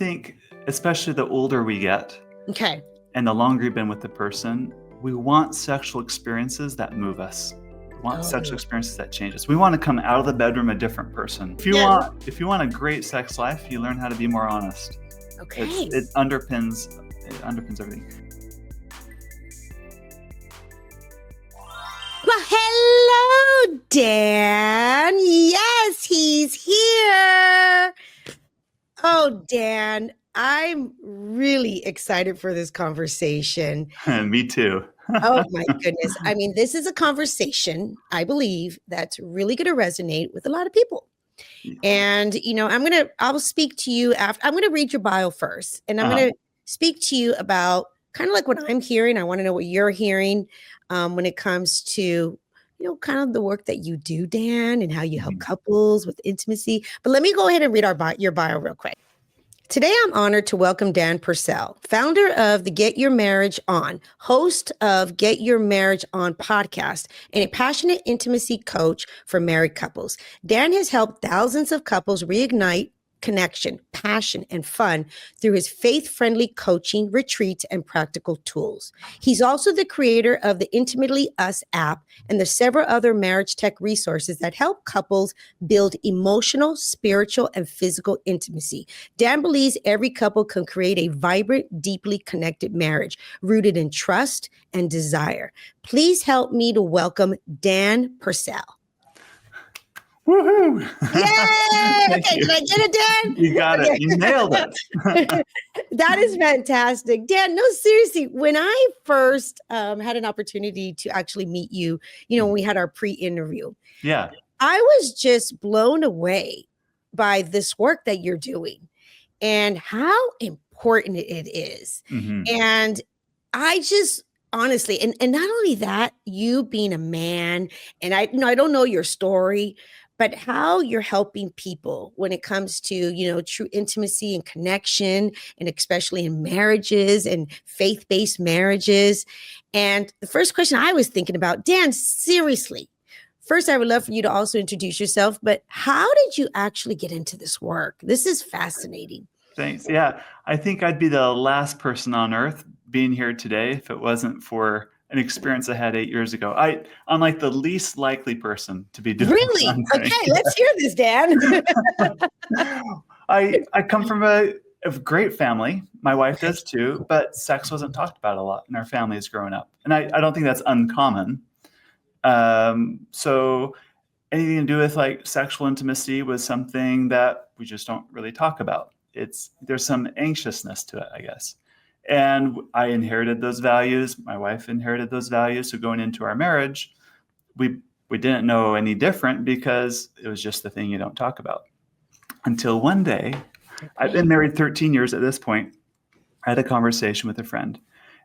think especially the older we get Okay. and the longer you've been with the person, we want sexual experiences that move us. We want sexual experiences that change us. We want to come out of the bedroom a different person. If you want a great sex life, you learn how to be more honest. Okay. It underpins everything. Well, hello, Dan. Yes, he's here. Oh, Dan, I'm really excited for this conversation. Me too. Oh my goodness. I mean, this is a conversation, I believe, that's really going to resonate with a lot of people. And, I'll speak to you after. I'm going to read your bio first, and I'm going to speak to you about kind of like what I'm hearing. I want to know what you're hearing when it comes to, kind of the work that you do, Dan, and how you help couples with intimacy. But let me go ahead and read your bio real quick. Today, I'm honored to welcome Dan Purcell, founder of the Get Your Marriage On, host of Get Your Marriage On podcast, and a passionate intimacy coach for married couples. Dan has helped thousands of couples reignite connection, passion, and fun through his faith-friendly coaching, retreats, and practical tools. He's also the creator of the Intimately Us app and the several other marriage tech resources that help couples build emotional, spiritual, and physical intimacy. Dan believes every couple can create a vibrant, deeply connected marriage rooted in trust and desire. Please help me to welcome Dan Purcell. Woohoo! Yay! Okay, did I get it, Dan? You got it. You nailed it. That is fantastic. Dan, no, seriously, when I first had an opportunity to actually meet you, when we had our pre-interview, Yeah, I was just blown away by this work that you're doing and how important it is. Mm-hmm. And I just honestly, and not only that, you being a man, and I don't know your story, but how you're helping people when it comes to, true intimacy and connection, and especially in marriages and faith-based marriages. And the first question I was thinking about, Dan, seriously, first, I would love for you to also introduce yourself, but how did you actually get into this work? This is fascinating. Thanks. Yeah, I think I'd be the last person on earth being here today if it wasn't for an experience I had 8 years ago. I'm like the least likely person to be doing Really? something. Okay, let's hear this, Dan. I come from a great family. My wife does too, but sex wasn't talked about a lot in our families growing up. And I don't think that's uncommon. So anything to do with like sexual intimacy was something that we just don't really talk about. There's some anxiousness to it, I guess. And I inherited those values. My wife inherited those values. So going into our marriage, we didn't know any different because it was just the thing you don't talk about. Until one day, I've been married 13 years at this point. I had a conversation with a friend.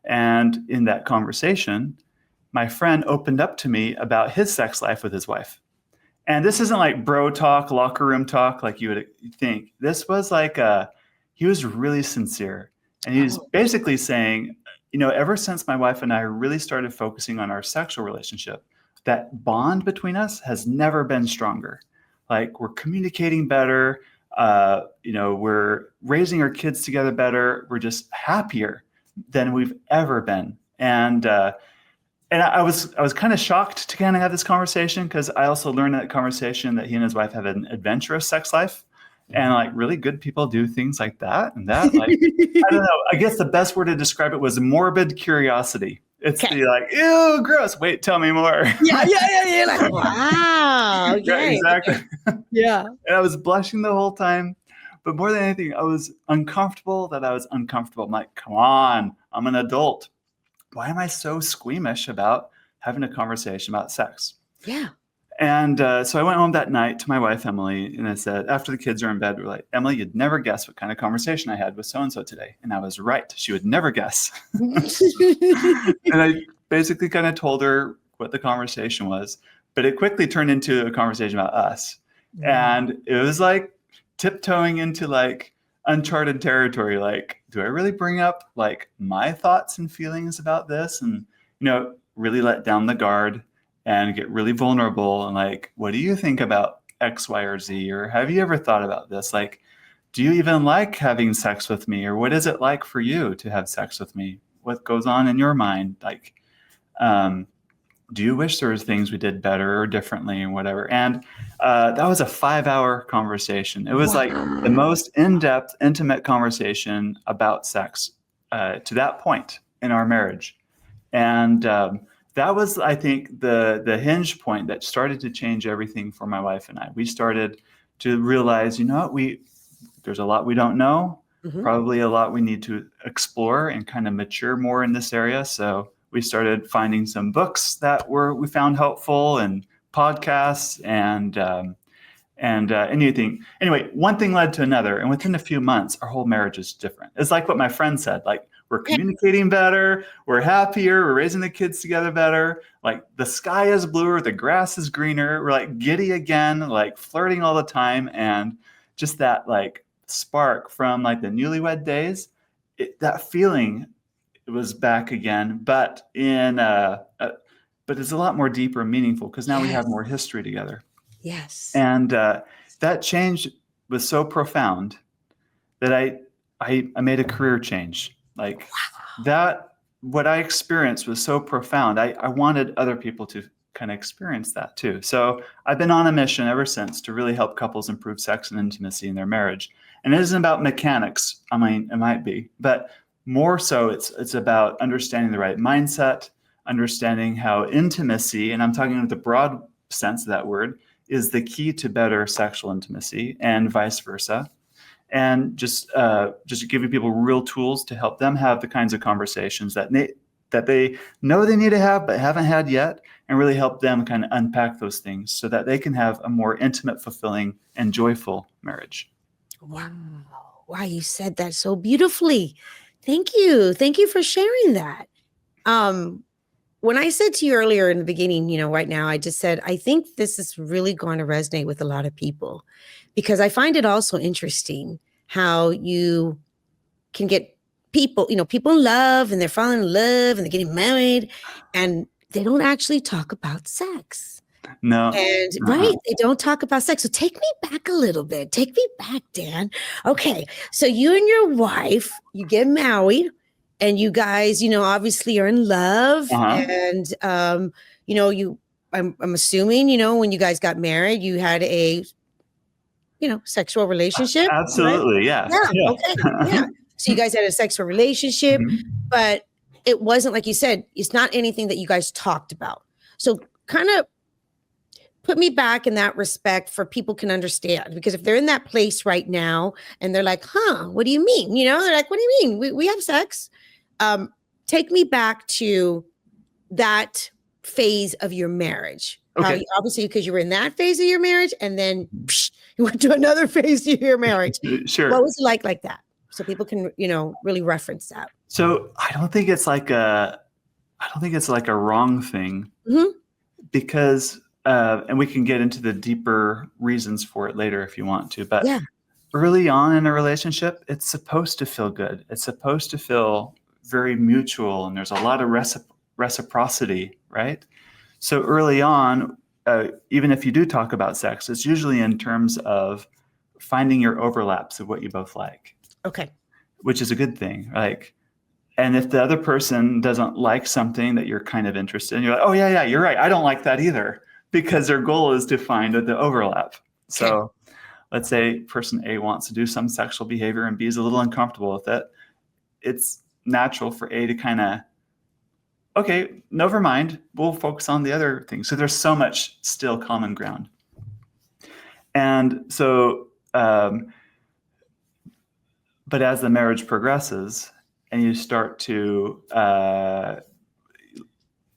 And in that conversation, my friend opened up to me about his sex life with his wife. And this isn't like bro talk, locker room talk like you would think. This was like he was really sincere. And he was basically saying, ever since my wife and I really started focusing on our sexual relationship, that bond between us has never been stronger. Like we're communicating better. We're raising our kids together better. We're just happier than we've ever been. And I was kind of shocked to kind of have this conversation because I also learned in that conversation that he and his wife have an adventurous sex life. And like really good people do things like that and that. Like, I don't know. I guess the best word to describe it was morbid curiosity. It's the like, ew, gross. Wait, tell me more. Yeah. Like, wow. Yeah, exactly. Yeah. And I was blushing the whole time. But more than anything, I was uncomfortable that I was uncomfortable. I'm like, come on, I'm an adult. Why am I so squeamish about having a conversation about sex? Yeah. And so I went home that night to my wife, Emily, and I said, after the kids are in bed, we're like, Emily, you'd never guess what kind of conversation I had with so-and-so today. And I was right. She would never guess. And I basically kind of told her what the conversation was, but it quickly turned into a conversation about us. Mm-hmm. And it was like tiptoeing into like uncharted territory. Like, do I really bring up like my thoughts and feelings about this? And, really let down the guard and get really vulnerable and like, what do you think about X, Y, or Z? Or have you ever thought about this? Like do you even like having sex with me? Or what is it like for you to have sex with me? What goes on in your mind? Like, do you wish there was things we did better or differently and whatever? And that was a 5-hour conversation. It was like the most in-depth, intimate conversation about sex to that point in our marriage. And that was, I think, the hinge point that started to change everything for my wife and I. We started to realize, there's a lot we don't know, probably a lot we need to explore and kind of mature more in this area. So we started finding some books that we found helpful, and podcasts, and anything. Anyway, one thing led to another, and within a few months, our whole marriage is different. It's like what my friend said, like, we're communicating better, we're happier, we're raising the kids together better, like the sky is bluer, the grass is greener, we're like giddy again, like flirting all the time. And just that like spark from like the newlywed days, that feeling, it was back again, but but it's a lot more deeper and meaningful because now we have more history together. Yes. And that change was so profound that I made a career change. Like that, what I experienced was so profound. I wanted other people to kind of experience that too. So I've been on a mission ever since to really help couples improve sex and intimacy in their marriage. And it isn't about mechanics. I mean, it might be, but more so it's about understanding the right mindset, understanding how intimacy, and I'm talking with the broad sense of that word, is the key to better sexual intimacy, and vice versa. And just giving people real tools to help them have the kinds of conversations that they know they need to have but haven't had yet, and really help them kind of unpack those things so that they can have a more intimate, fulfilling, and joyful marriage. Wow, you said that so beautifully. Thank you. Thank you for sharing that. When I said to you earlier in the beginning, right now, I just said, I think this is really going to resonate with a lot of people, because I find it also interesting how you can get people in love, and they're falling in love, and they're getting married, and they don't actually talk about sex. No. And right, they don't talk about sex. So take me back a little bit. Take me back, Dan. Okay. So you and your wife, you get married, and you guys, obviously are in love. And, I'm assuming, when you guys got married, you had a, sexual relationship. Absolutely. Right? Yeah. Yeah. Okay. Yeah. So you guys had a sexual relationship, but it wasn't, like you said, it's not anything that you guys talked about. So kind of put me back in that respect for people can understand, because if they're in that place right now and they're like, what do you mean? They're like, what do you mean? We have sex. Take me back to that phase of your marriage. Okay. Obviously, because you were in that phase of your marriage, and then you went to another phase of your marriage. Sure. What was it like that? So people can, really reference that. So I don't think it's like a wrong thing, because, and we can get into the deeper reasons for it later if you want to, but early on in a relationship, it's supposed to feel good. It's supposed to feel very mutual, and there's a lot of reciprocity, right? So early on, even if you do talk about sex, it's usually in terms of finding your overlaps of what you both like. Okay. Which is a good thing. And if the other person doesn't like something that you're kind of interested in, you're like, oh yeah, you're right, I don't like that either, because their goal is to find the overlap. Okay. So let's say person A wants to do some sexual behavior and B is a little uncomfortable with it. It's natural for A to kind of, okay, never mind, we'll focus on the other thing. So there's so much still common ground. And so, but as the marriage progresses and you start to,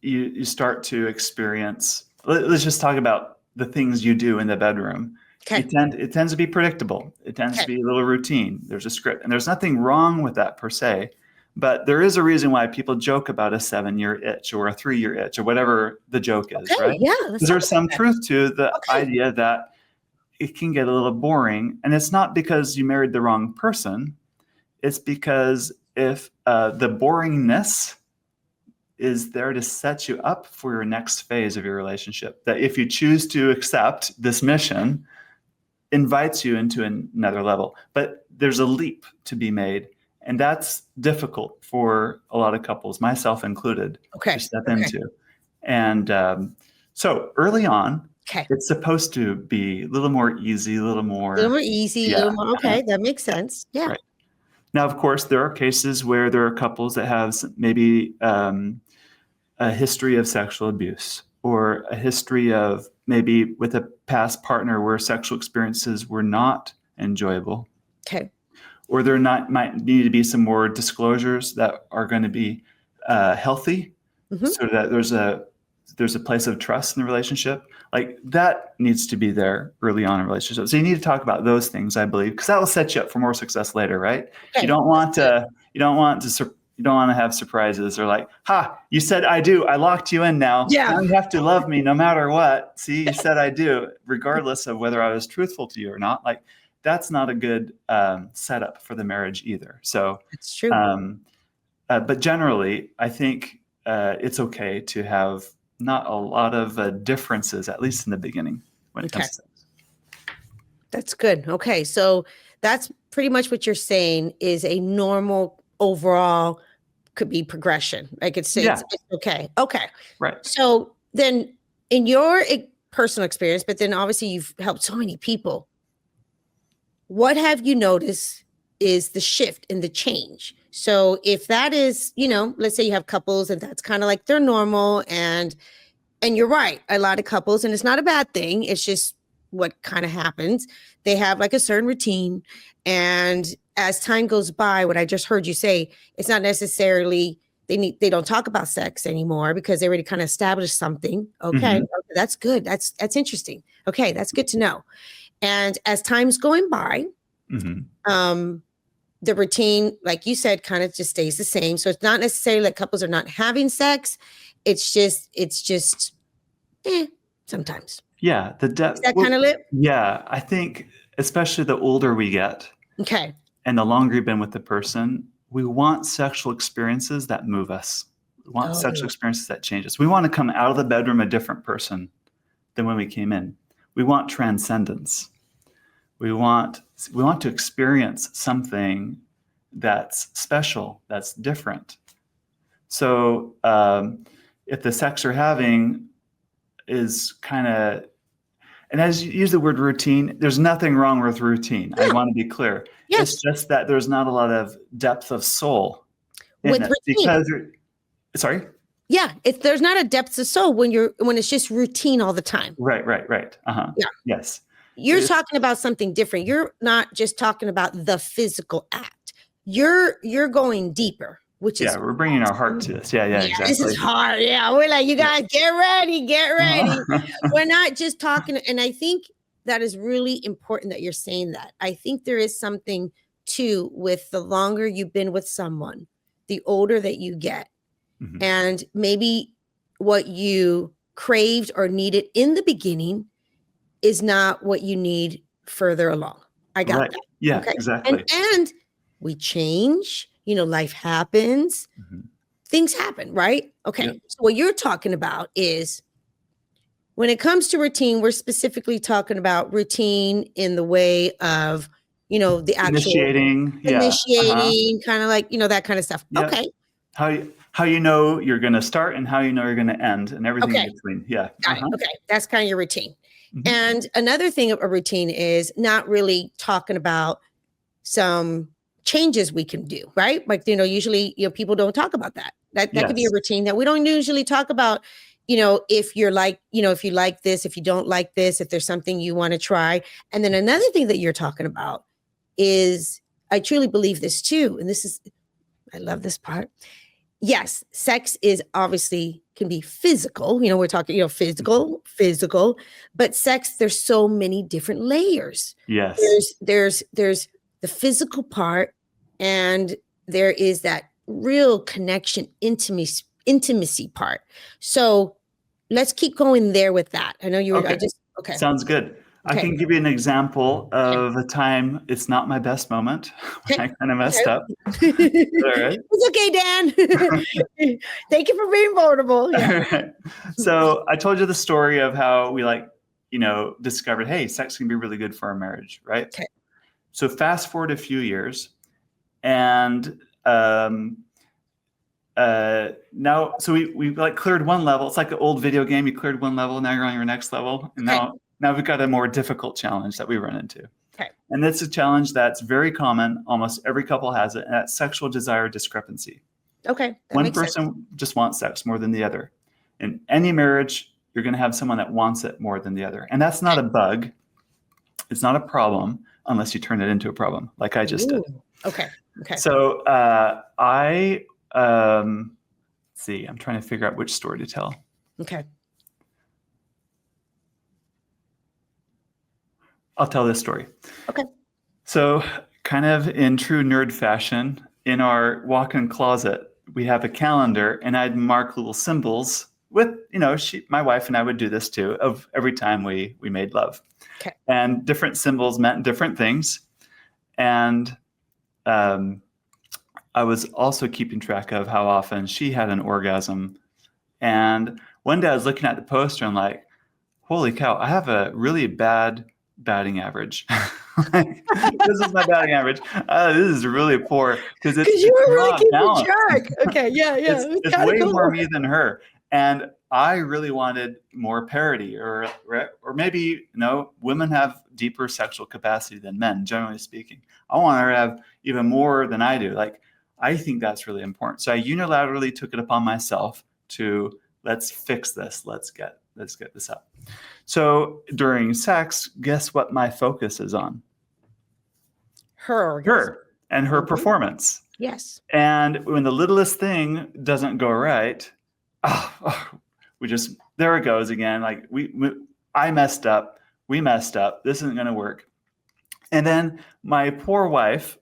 you start to experience, let's just talk about the things you do in the bedroom. Okay. It tends to be predictable. It tends to be a little routine. There's a script, and there's nothing wrong with that per se. But there is a reason why people joke about a 7-year itch or a 3-year itch or whatever the joke is, right? Yeah. There's some truth to the idea that it can get a little boring. And it's not because you married the wrong person. It's because if the boringness is there to set you up for your next phase of your relationship, that if you choose to accept this mission, invites you into another level. But there's a leap to be made. And that's difficult for a lot of couples, myself included, to step into. And so early on, it's supposed to be a little more easy, a little more easy, Okay, that makes sense. Yeah. Right. Now, of course, there are cases where there are couples that have maybe a history of sexual abuse, or a history of maybe with a past partner where sexual experiences were not enjoyable. Okay. Or there might need to be some more disclosures that are going to be healthy, so that there's a place of trust in the relationship. Like that needs to be there early on in a relationship. So you need to talk about those things, I believe, because that will set you up for more success later, right? Okay. You don't want to have surprises or like, you said I do. I locked you in now. Yeah. Now you have to love me no matter what. See, you said I do, regardless of whether I was truthful to you or not. Like that's not a good setup for the marriage either. So it's true. But generally, I think it's okay to have not a lot of differences, at least in the beginning, when it comes to sex. That's good. Okay. So that's pretty much what you're saying is a normal overall could be progression. I could say it's okay. Okay. Right. So then in your personal experience, but then obviously you've helped so many people, what have you noticed is the shift and the change? So if that is, let's say you have couples and that's kind of like they're normal and you're right, a lot of couples, and it's not a bad thing. It's just what kind of happens. They have like a certain routine. And as time goes by, what I just heard you say, it's not necessarily they don't talk about sex anymore because they already kind of established something. Okay. That's good. That's interesting. Okay. That's good to know. And as time's going by, the routine, like you said, kind of just stays the same. So it's not necessarily that couples are not having sex. It's just sometimes. Yeah. The depth. Is that kind of it? Yeah. I think especially the older we get. Okay. And the longer you've been with the person, we want sexual experiences that move us. We want sexual experiences that change us. We want to come out of the bedroom a different person than when we came in. We want transcendence. We want to experience something that's special, that's different. So if the sex you're having is kind of, and as you use the word routine, there's nothing wrong with routine. I want to be clear. Yes. It's just that there's not a lot of depth of soul with routine. Because sorry? Yeah, there's not a depth of soul when it's just routine all the time. Right. Yeah. Yes. You're talking about something different. You're not just talking about the physical act. You're going deeper, which is we're bringing our heart to this. Yeah, exactly. This is hard. Yeah, we're like, you guys get ready. We're not just talking, and I think that is really important that you're saying that. I think there is something too with the longer you've been with someone, the older that you get, and maybe what you craved or needed in the beginning is not what you need further along. I got that. Yeah, exactly. And we change, life happens, things happen, right? Okay. Yep. So what you're talking about is when it comes to routine, we're specifically talking about routine in the way of, the actual initiating, kind of like, that kind of stuff. Yep. Okay. How you're going to start and how you're going to end and everything in between. Yeah. Got it. Okay. That's kind of your routine. And another thing of a routine is not really talking about some changes we can do, right? Like, usually, people don't talk about that. That could be a routine that we don't usually talk about, if you're like, if you like this, if you don't like this, if there's something you want to try. And then another thing that you're talking about is, I truly believe this too. And I love this part. Yes, sex is obviously can be physical. We're talking, physical, but sex, there's so many different layers. Yes. There's the physical part, and there is that real connection, intimacy part. So let's keep going there with that. I know you were, okay. Sounds good. Okay. I can give you an example of a time, it's not my best moment, when I kind of messed up. All right. It's okay, Dan. Thank you for being vulnerable. Yeah. Right. So I told you the story of how we discovered, hey, sex can be really good for our marriage, right? Okay. So fast forward a few years, and now, so we like cleared one level. It's like an old video game. You cleared one level, now you're on your next level, and now we've got a more difficult challenge that we run into. Okay. And that's a challenge that's very common. Almost every couple has it, and that's sexual desire discrepancy. Okay. One person just wants sex more than the other. In any marriage, you're going to have someone that wants it more than the other, and that's not a bug. It's not a problem unless you turn it into a problem, like I just did. Okay. So see, I'm trying to figure out which story to tell. Okay. I'll tell this story. Okay. So kind of in true nerd fashion, in our walk-in closet, we have a calendar, and I'd mark little symbols with, my wife and I would do this too, of every time we made love. Okay. And different symbols meant different things. And I was also keeping track of how often she had an orgasm. And one day I was looking at the poster and like, holy cow, I have a really bad batting average. This is my batting average. This is really poor because you were really keeping track. Okay, yeah. It's way more me than her. And I really wanted more parity, or maybe, women have deeper sexual capacity than men, generally speaking. I want her to have even more than I do. Like, I think that's really important. So I unilaterally took it upon myself to let's fix this. Let's get this up. So during sex, guess what my focus is on? Her and her performance. Yes. And when the littlest thing doesn't go right, there it goes again. Like I messed up. We messed up. This isn't going to work. And then my poor wife,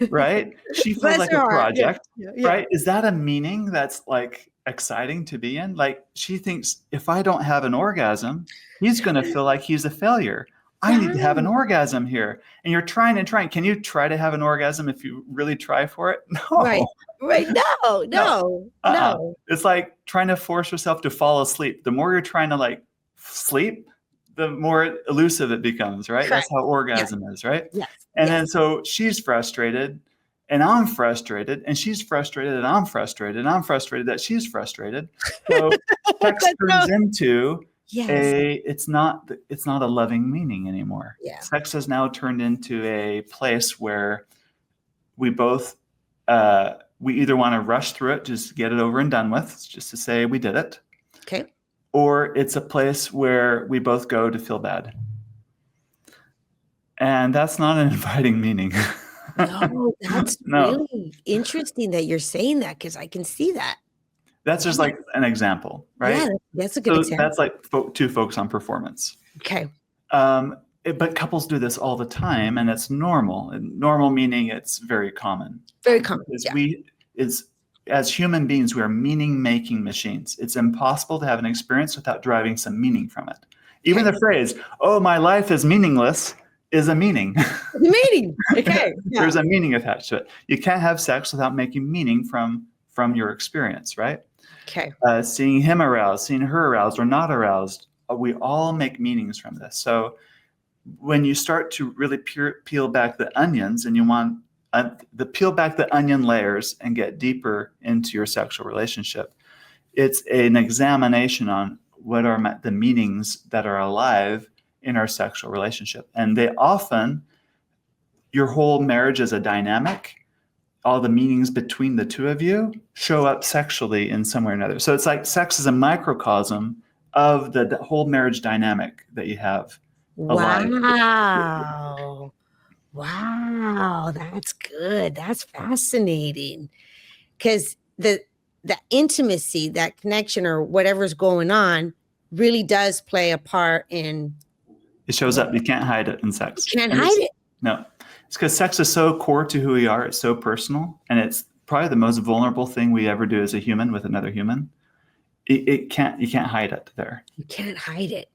right? She feels like a project, right? Is that a meaning that's like exciting to be in? Like she thinks if I don't have an orgasm, he's going to feel like he's a failure. I need to have an orgasm here. And you're trying and trying. Can you try to have an orgasm if you really try for it? No. Right. No. It's like trying to force yourself to fall asleep. The more you're trying to like sleep, the more elusive it becomes, right? Correct. That's how orgasm is, right? Yes. And then so she's frustrated and I'm frustrated and she's frustrated and I'm frustrated and I'm frustrated that she's frustrated. So sex turns into it's not a loving meaning anymore. Yeah. Sex has now turned into a place where we both we either want to rush through it, just get it over and done with, just to say we did it. Okay. Or it's a place where we both go to feel bad. And that's not an inviting meaning. No, that's really interesting that you're saying that, because I can see that. That's just like an example, right? Yeah, that's a good example. That's like to focus on performance. Okay. But couples do this all the time, and it's normal. And normal meaning it's very common. Very common. As human beings, we are meaning-making machines. It's impossible to have an experience without deriving some meaning from it. Even the phrase, "Oh, my life is meaningless," is a meaning. Meaning. Okay. Yeah. There's a meaning attached to it. You can't have sex without making meaning from your experience, right? Okay. Seeing him aroused, seeing her aroused or not aroused, we all make meanings from this. So when you start to really peel back the onions, and you want peel back the onion layers and get deeper into your sexual relationship, it's an examination on what are the meanings that are alive in our sexual relationship. And they often, your whole marriage is a dynamic. All the meanings between the two of you show up sexually in some way or another. So it's like sex is a microcosm of the whole marriage dynamic that you have alive. Wow, that's good. That's fascinating. Because the intimacy, that connection or whatever's going on really does play a part in. It shows up. You can't hide it in sex. You can't hide it. No. It's because sex is so core to who we are. It's so personal. And it's probably the most vulnerable thing we ever do as a human with another human. You can't hide it there. You can't hide it.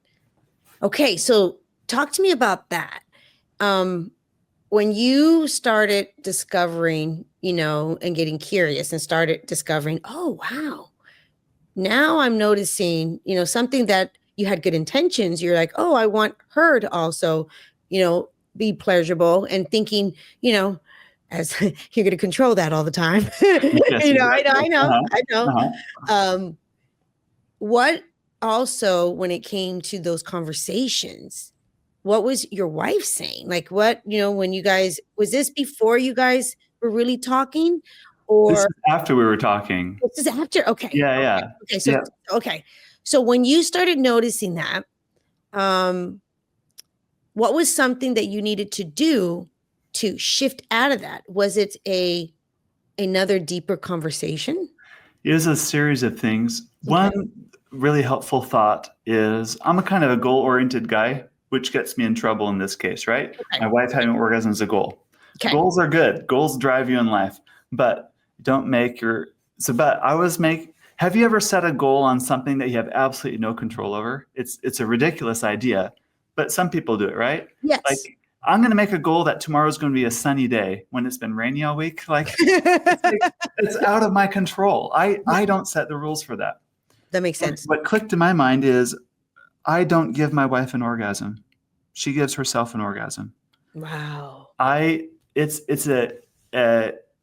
Okay. So talk to me about that. When you started discovering, and getting curious and started discovering, oh, wow, now I'm noticing, something that you had good intentions. You're like, oh, I want her to also, be pleasurable and thinking, as you're going to control that all the time. Yes, exactly. I know. Uh-huh. What also, when it came to those conversations, what was your wife saying? Like what, when you guys, was this before you guys were really talking This or is after we were talking. this is after? Okay. Yeah, yeah. Okay. So, okay. So when you started noticing that, what was something that you needed to do to shift out of that? Was it another deeper conversation? It was a series of things. One really helpful thought is I'm a kind of a goal-oriented guy, which gets me in trouble in this case, right? Okay. My wife having an orgasm is a goal. Okay. Goals are good. Goals drive you in life, but don't make your, but have you ever set a goal on something that you have absolutely no control over? It's a ridiculous idea, but some people do it, right? Yes. Like, I'm going to make a goal that tomorrow's going to be a sunny day when it's been rainy all week. Like, it's out of my control. I don't set the rules for that. That makes sense. What clicked in my mind is I don't give my wife an orgasm. She gives herself an orgasm. Wow. It's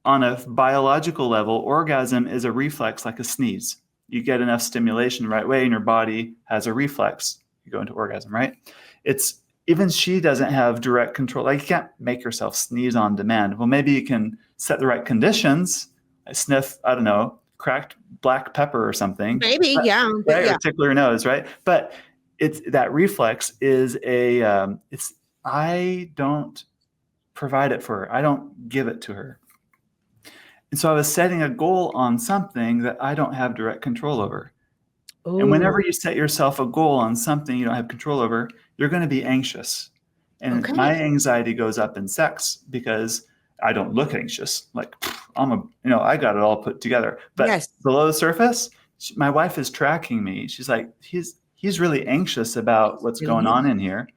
on a biological level, orgasm is a reflex like a sneeze. You get enough stimulation the right way and your body has a reflex. You go into orgasm, right? Even she doesn't have direct control. Like, you can't make yourself sneeze on demand. Well, maybe you can set the right conditions. I sniff, I don't know, cracked black pepper or something. Maybe, yeah. Right? Or tickle your nose, right? But that reflex is I don't provide it for her. I don't give it to her. And so I was setting a goal on something that I don't have direct control over. Ooh. And whenever you set yourself a goal on something you don't have control over, you're going to be anxious. And my anxiety goes up in sex because I don't look anxious. Like, I got it all put together. But below the surface, my wife is tracking me. She's like, he's really anxious about what's going on in here.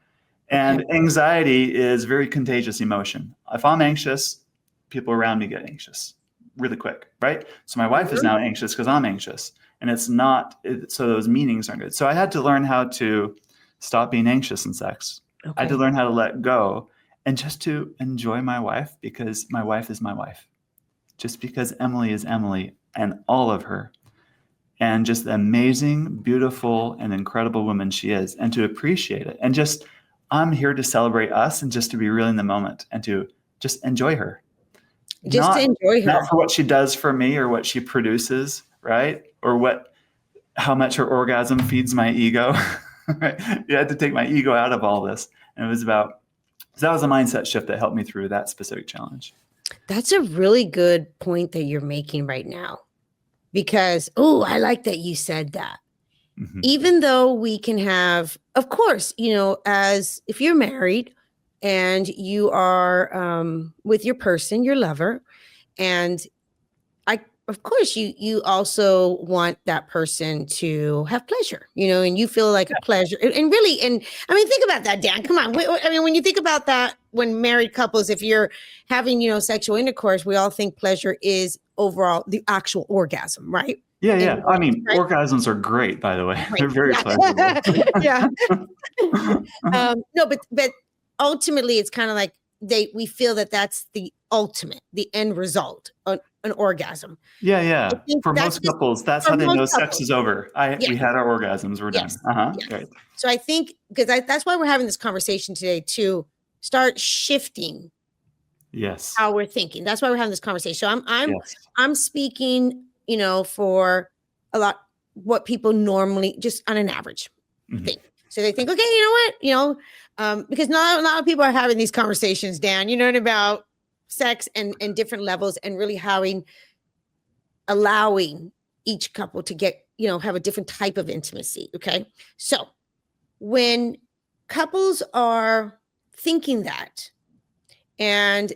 And anxiety is very contagious emotion. If I'm anxious, people around me get anxious really quick, right? So my wife is now anxious because I'm anxious. And so those meanings aren't good. So I had to learn how to stop being anxious in sex. Okay. I had to learn how to let go and just to enjoy my wife because my wife is my wife. Just because Emily is Emily and all of her. And just the amazing, beautiful, and incredible woman she is. And to appreciate it. And I'm here to celebrate us and just to be real in the moment and to just enjoy her. To enjoy her. Not for what she does for me or what she produces, right? Or how much her orgasm feeds my ego. Right? You had to take my ego out of all this. And that was a mindset shift that helped me through that specific challenge. That's a really good point that you're making right now. Because, I like that you said that. Mm-hmm. Even though we can have, of course, as if you're married and you are with your person, your lover, and of course, you also want that person to have pleasure, and you feel like a pleasure. And really, think about that, Dan. Come on. When you think about that, when married couples, if you're having, sexual intercourse, we all think pleasure is overall the actual orgasm, right? Yeah, yeah. Right? Orgasms are great, by the way. Great. They're very pleasurable. Yeah. No, but ultimately, it's kind of like we feel that's the ultimate, the end result, an orgasm. Yeah, yeah. For most couples, that's how they know sex is over. We had our orgasms. We're done. Yes. Right. So I think because that's why we're having this conversation today to start shifting. Yes. How we're thinking. That's why we're having this conversation. So I'm speaking, for a lot what people normally just on an average think. So they think, okay, you know what, because not a lot of people are having these conversations, Dan, about sex and different levels and really allowing each couple to get, have a different type of intimacy. Okay. So when couples are thinking that, and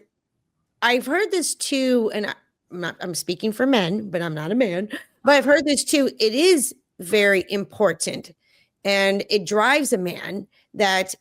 I've heard this too, and I'm speaking for men, but I'm not a man, but I've heard this too. It is very important. And it drives a man that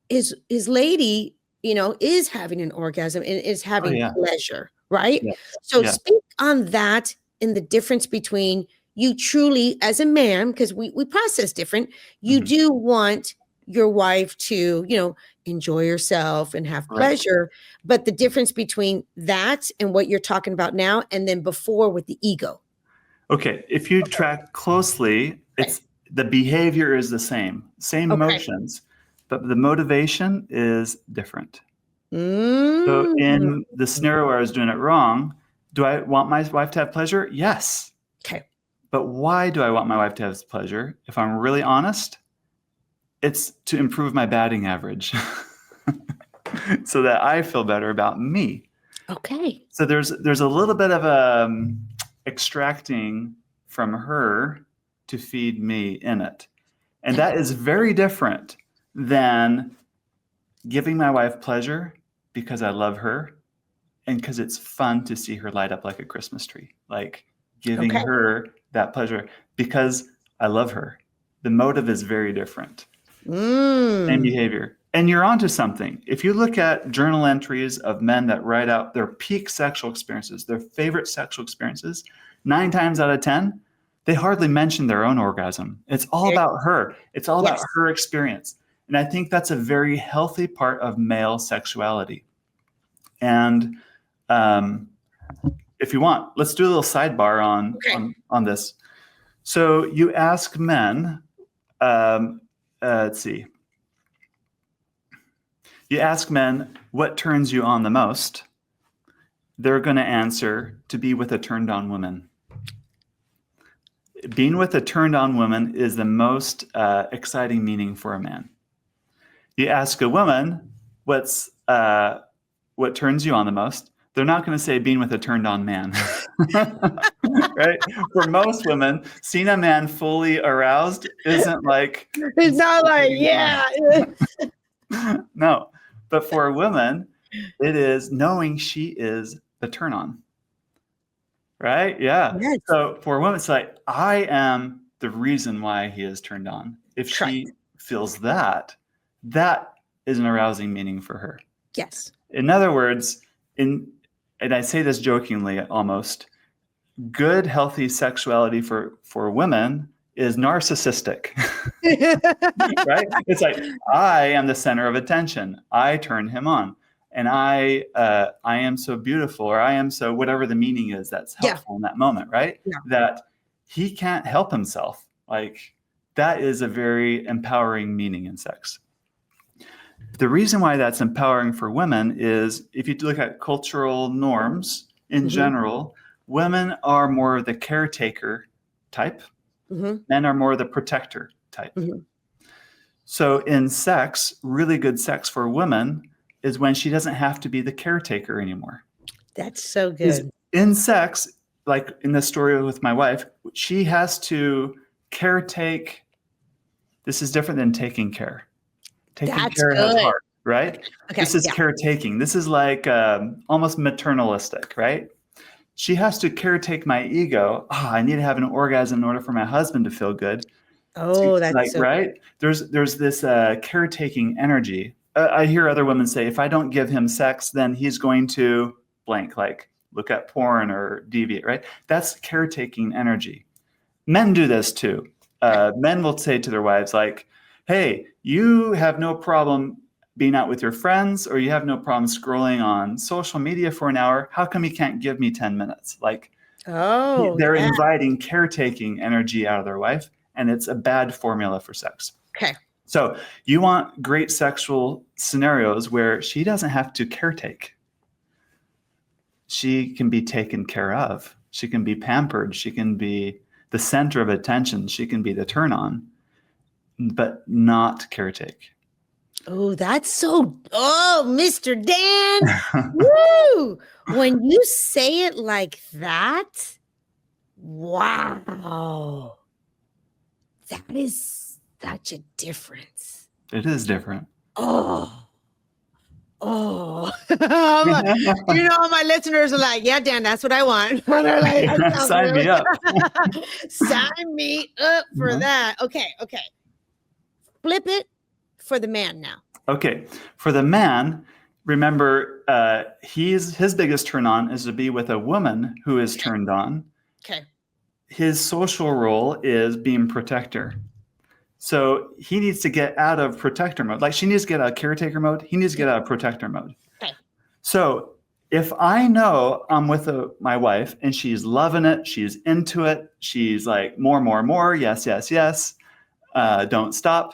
his lady, is having an orgasm and is having pleasure, right? Yes. So speak on that and the difference between you truly as a man, because we process different. You do want your wife to, enjoy yourself and have Right. pleasure. But the difference between that and what you're talking about now, and then before with the ego. Okay. If you track closely, it's the behavior is the same motions, but the motivation is different. So in the scenario where I was doing it wrong, do I want my wife to have pleasure? Yes. Okay. But why do I want my wife to have pleasure? If I'm really honest, it's to improve my batting average so that I feel better about me. Okay. So there's a little bit of extracting from her to feed me in it. And that is very different than giving my wife pleasure because I love her and because it's fun to see her light up like a Christmas tree. Like giving her that pleasure because I love her. The motive is very different. Same behavior. And you're onto something. If you look at journal entries of men that write out their peak sexual experiences, their favorite sexual experiences, 9 times out of 10, they hardly mention their own orgasm. It's all about her. It's all about her experience. And I think that's a very healthy part of male sexuality. And if you want, let's do a little sidebar on this. So you ask men, let's see. You ask men, what turns you on the most? They're going to answer, to be with a turned on woman. Being with a turned on woman is the most exciting meaning for a man. You ask a woman, what turns you on the most? They're not going to say being with a turned on man. Right? For most women, seeing a man fully aroused isn't like... It's not like, No. But for a woman, it is knowing she is the turn on. Right? Yeah. Yes. So for a woman, it's like, I am the reason why he is turned on. If she feels that is an arousing meaning for her. Yes. In other words, and I say this jokingly almost, good, healthy sexuality for women is narcissistic. Right? It's like, I am the center of attention. I turn him on. And I am so beautiful, or I am so, whatever the meaning is that's helpful in that moment, right? Yeah. That he can't help himself. Like, that is a very empowering meaning in sex. The reason why that's empowering for women is, if you look at cultural norms in general, women are more the caretaker type. Men are more the protector type. So in sex, really good sex for women is when she doesn't have to be the caretaker anymore. That's so good. In sex, like in the story with my wife, she has to caretake. This is different than taking care. Taking care has heart, right? Okay, this is caretaking. This is like almost maternalistic, right? She has to caretake my ego. Oh, I need to have an orgasm in order for my husband to feel good. Oh, that's like, so right. Good. There's this caretaking energy. I hear other women say, if I don't give him sex, then he's going to blank, like look at porn or deviate, right? That's caretaking energy. Men do this too. Men will say to their wives, like, hey, you have no problem being out with your friends, or you have no problem scrolling on social media for an hour. How come you can't give me 10 minutes? Like, they're inviting caretaking energy out of their wife, and it's a bad formula for sex. Okay. So you want great sexual scenarios where she doesn't have to caretake. She can be taken care of. She can be pampered. She can be the center of attention. She can be the turn on, but not caretake. Oh, that's so, Mr. Dan. Woo! When you say it like that, wow. That is such a difference. It is different. Oh. You know, my listeners are like, yeah, Dan, that's what I want. They're like, sign me up. Sign me up for that. Okay. Flip it for the man now. Okay. For the man, remember, his biggest turn on is to be with a woman who is turned on. Okay. His social role is being protector. So he needs to get out of protector mode. Like she needs to get out of caretaker mode. He needs to get out of protector mode. Okay. So if I know I'm with my wife and she's loving it, she's into it, she's like more, yes, yes, yes, don't stop,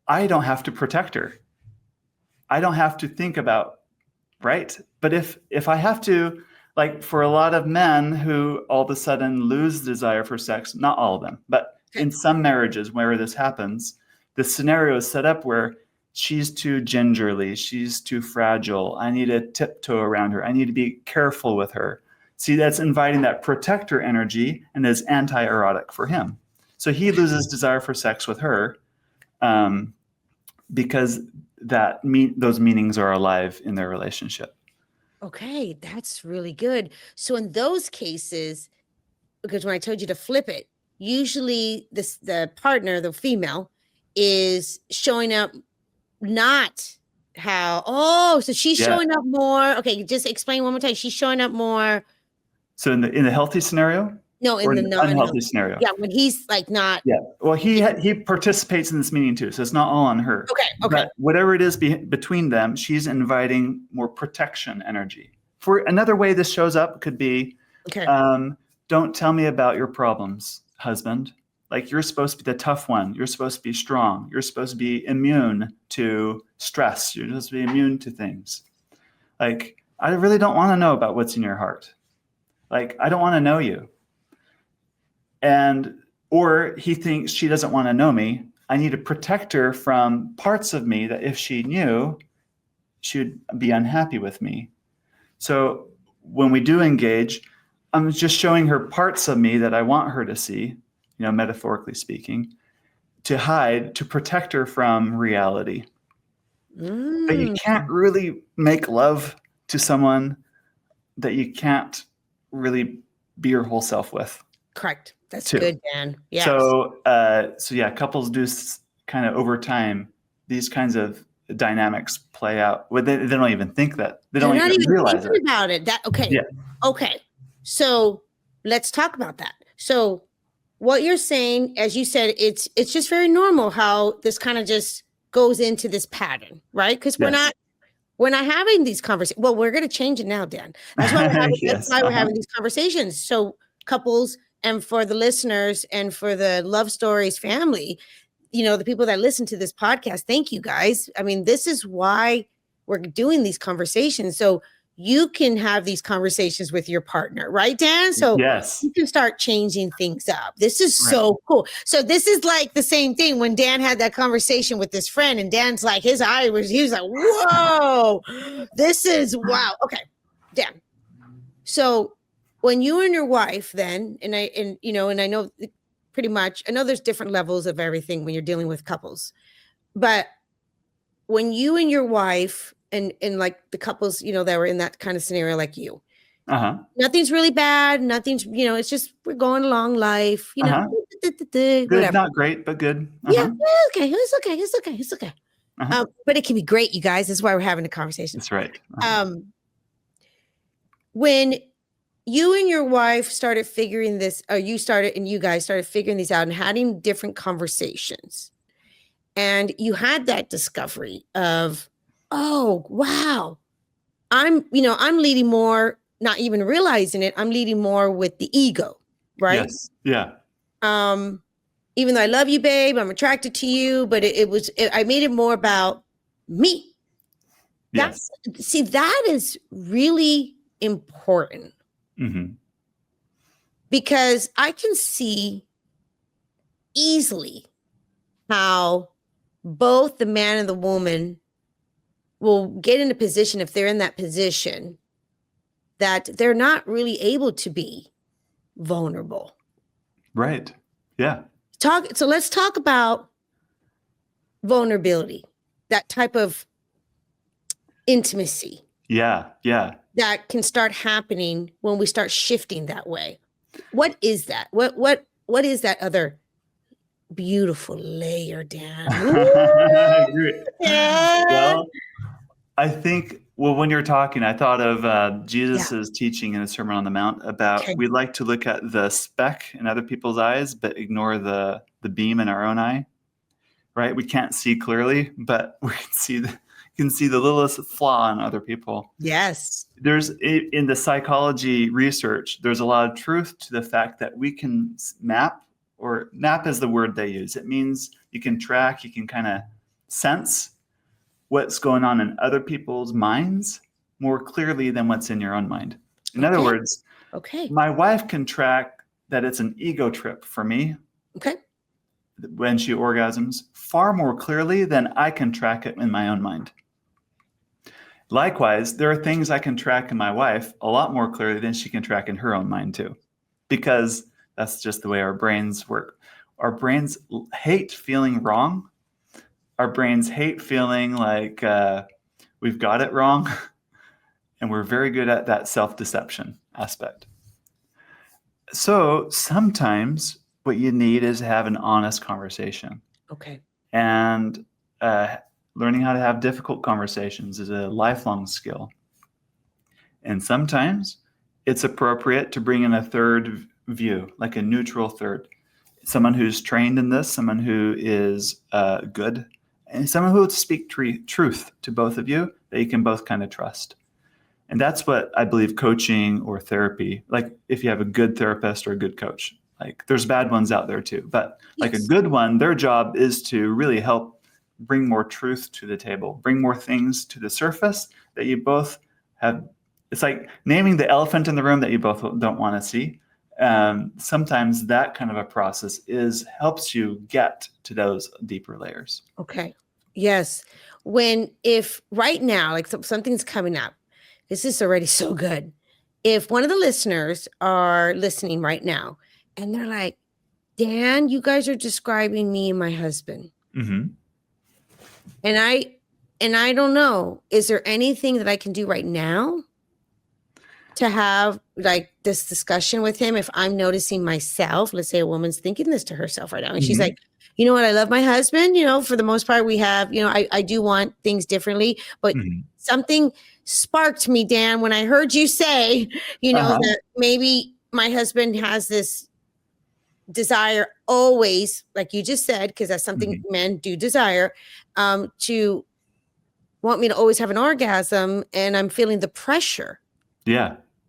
I don't have to protect her. I don't have to think about, right? But if I have to, like for a lot of men who all of a sudden lose desire for sex, not all of them, but in some marriages where this happens, the scenario is set up where she's too gingerly, she's too fragile. I need to tiptoe around her. I need to be careful with her. See, that's inviting that protector energy and is anti-erotic for him. So he loses desire for sex with her because those meanings are alive in their relationship. Okay, that's really good. So in those cases, because when I told you to flip it, usually the partner, the female, is showing up not how, so she's showing up more. Okay, just explain one more time. She's showing up more. So in the healthy scenario? No, in the unhealthy scenario. Yeah, when he's like not. Yeah, well, he participates in this meeting too, so it's not all on her. Okay. But whatever it is between them, she's inviting more protection energy. For another way this shows up could be, don't tell me about your problems, husband. Like you're supposed to be the tough one. You're supposed to be strong. You're supposed to be immune to stress. You're supposed to be immune to things. Like, I really don't want to know about what's in your heart. Like, I don't want to know you. Or he thinks she doesn't want to know me. I need to protect her from parts of me that if she knew, she would be unhappy with me. So when we do engage, I'm just showing her parts of me that I want her to see, metaphorically speaking, to hide, to protect her from reality. But you can't really make love to someone that you can't really be your whole self with. Correct. That's good, Dan. Yeah. So couples do kind of over time, these kinds of dynamics play out. They don't even think that. They don't even realize it. About it. Okay. So let's talk about that. So what you're saying, as you said, it's just very normal how this kind of just goes into this pattern, right? Because we're not having these conversations. Well, we're going to change it now, Dan. That's why we're having these conversations. So couples, and for the listeners and for the Love Stories family, the people that listen to this podcast, thank you guys. I mean, this is why we're doing these conversations. So you can have these conversations with your partner, right, Dan? So you can start changing things up. This is so cool. So this is like the same thing when Dan had that conversation with his friend, and Dan's like, he was like, whoa, this is wow. Okay, Dan. So when you and your wife then, and I know pretty much, I know there's different levels of everything when you're dealing with couples, but when you and your wife and like the couples, that were in that kind of scenario like you, nothing's really bad. Nothing's, it's just, we're going along life, good, whatever. Not great, but good. Yeah. Okay. It's okay. But it can be great, you guys. That's why we're having a conversation. That's right. When you and your wife started figuring this, or you guys started figuring these out and having different conversations, and you had that discovery of, oh, wow, I'm leading more, not even realizing it. I'm leading more with the ego, right? Yes. Yeah. Even though I love you, babe, I'm attracted to you, but I made it more about me. Yes. That is really important. Mm-hmm. Because I can see easily how both the man and the woman will get in a position, if they're in that position, that they're not really able to be vulnerable. Right. Yeah. So let's talk about vulnerability, that type of intimacy. Yeah. Yeah. That can start happening when we start shifting that way. What is that? What is that other beautiful layer, Dan? Well, I think, when you're talking, I thought of Jesus's teaching in the Sermon on the Mount about we like to look at the speck in other people's eyes, but ignore the beam in our own eye. right? We can't see clearly, but we can see the littlest flaw in other people. Yes. There's in the psychology research, there's a lot of truth to the fact that we can map is the word they use. It means you can track, you can kind of sense what's going on in other people's minds more clearly than what's in your own mind. In other words, my wife can track that it's an ego trip for me when she orgasms far more clearly than I can track it in my own mind. Likewise, there are things I can track in my wife a lot more clearly than she can track in her own mind too, because that's just the way our brains work. Our brains hate feeling wrong. Our brains hate feeling like we've got it wrong. And we're very good at that self-deception aspect. So sometimes what you need is to have an honest conversation. And learning how to have difficult conversations is a lifelong skill. And sometimes it's appropriate to bring in a third view, like a neutral third. Someone who's trained in this, someone who is good, and someone who will speak truth to both of you that you can both kind of trust. And that's what I believe coaching or therapy, like if you have a good therapist or a good coach, like there's bad ones out there too, but like a good one, their job is to really help bring more truth to the table, bring more things to the surface that you both have. It's like naming the elephant in the room that you both don't want to see. Sometimes that kind of a process helps you get to those deeper layers. Yes. If right now, like something's coming up, this is already so good. If one of the listeners are listening right now and they're like, Dan, you guys are describing me and my husband. And I don't know, is there anything that I can do right now to have like this discussion with him? If I'm noticing myself, let's say a woman's thinking this to herself right now, and she's like, you know what, I love my husband, for the most part we have, I do want things differently, but something sparked me, Dan, when I heard you say, that maybe my husband has this desire always, like you just said, because that's something men do desire, to want me to always have an orgasm, and I'm feeling the pressure.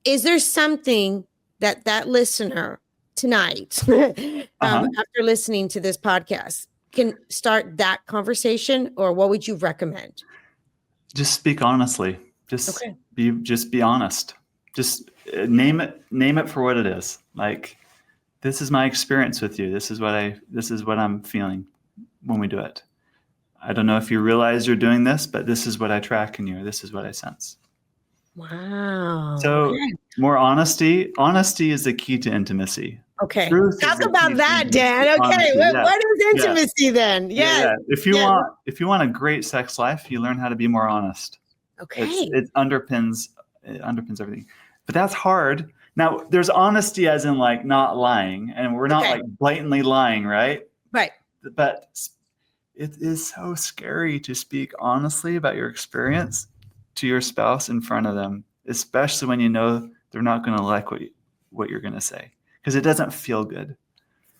Is there something that listener tonight, after listening to this podcast, can start that conversation, or what would you recommend? Just speak honestly. Just be honest. Just name it for what it is. Like, this is my experience with you. This is what I'm feeling when we do it. I don't know if you realize you're doing this, but this is what I track in you. This is what I sense. Wow. So more honesty. Honesty is the key to intimacy. Talk about that, Dan. What is intimacy then? If you want a great sex life, you learn how to be more honest. It underpins everything. But that's hard. Now, there's honesty as in like not lying, and we're not like blatantly lying, right? But it is so scary to speak honestly about your experience to your spouse in front of them, especially when you know they're not going to like what you're going to say, because it doesn't feel good.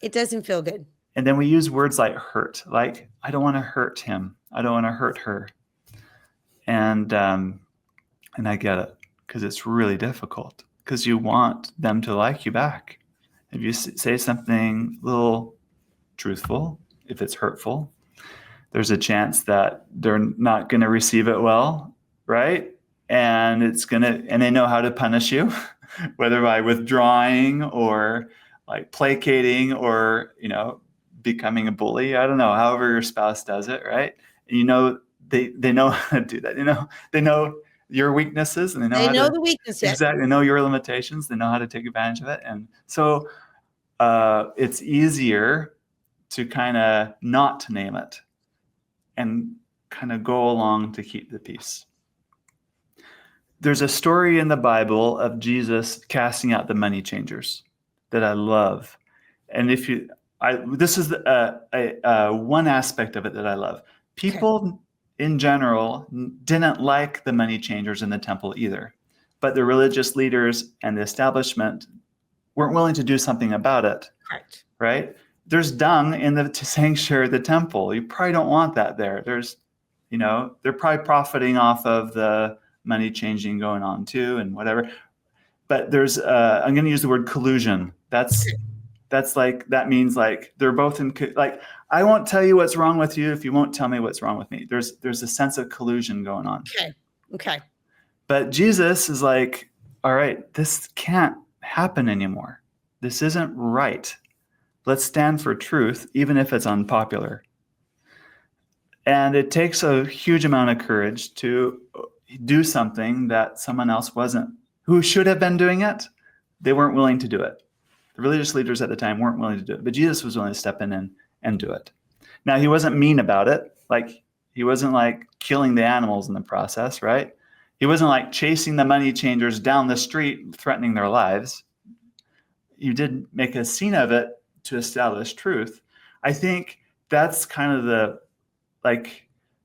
It doesn't feel good. And then we use words like hurt, like I don't want to hurt him, I don't want to hurt her, and I get it, because it's really difficult, because you want them to like you back. If you say something a little truthful, if it's hurtful, there's a chance that they're not going to receive it well, right? And they know how to punish you, whether by withdrawing or like placating or, becoming a bully. I don't know, however your spouse does it, right? And they know how to do that. They know your weaknesses, and they know the weaknesses. Exactly. They know your limitations. They know how to take advantage of it. And so it's easier to kind of not name it and kind of go along to keep the peace. There's a story in the Bible of Jesus casting out the money changers that I love. And this is one aspect of it that I love. People in general didn't like the money changers in the temple either, but the religious leaders and the establishment weren't willing to do something about it. Right? there's dung in the sanctuary of the temple. You probably don't want that there. There's, they're probably profiting off of the money changing going on too and whatever. But there's, I'm going to use the word collusion. That means like they're both in, like, I won't tell you what's wrong with you if you won't tell me what's wrong with me. There's a sense of collusion going on. Okay. But Jesus is like, all right, this can't happen anymore. This isn't right. Let's stand for truth, even if it's unpopular. And it takes a huge amount of courage to do something that someone else wasn't, who should have been doing it. They weren't willing to do it. The religious leaders at the time weren't willing to do it, but Jesus was willing to step in and do it. Now, he wasn't mean about it. Like, he wasn't like killing the animals in the process, right? He wasn't like chasing the money changers down the street, threatening their lives. He did make a scene of it to establish truth. I think that's kind of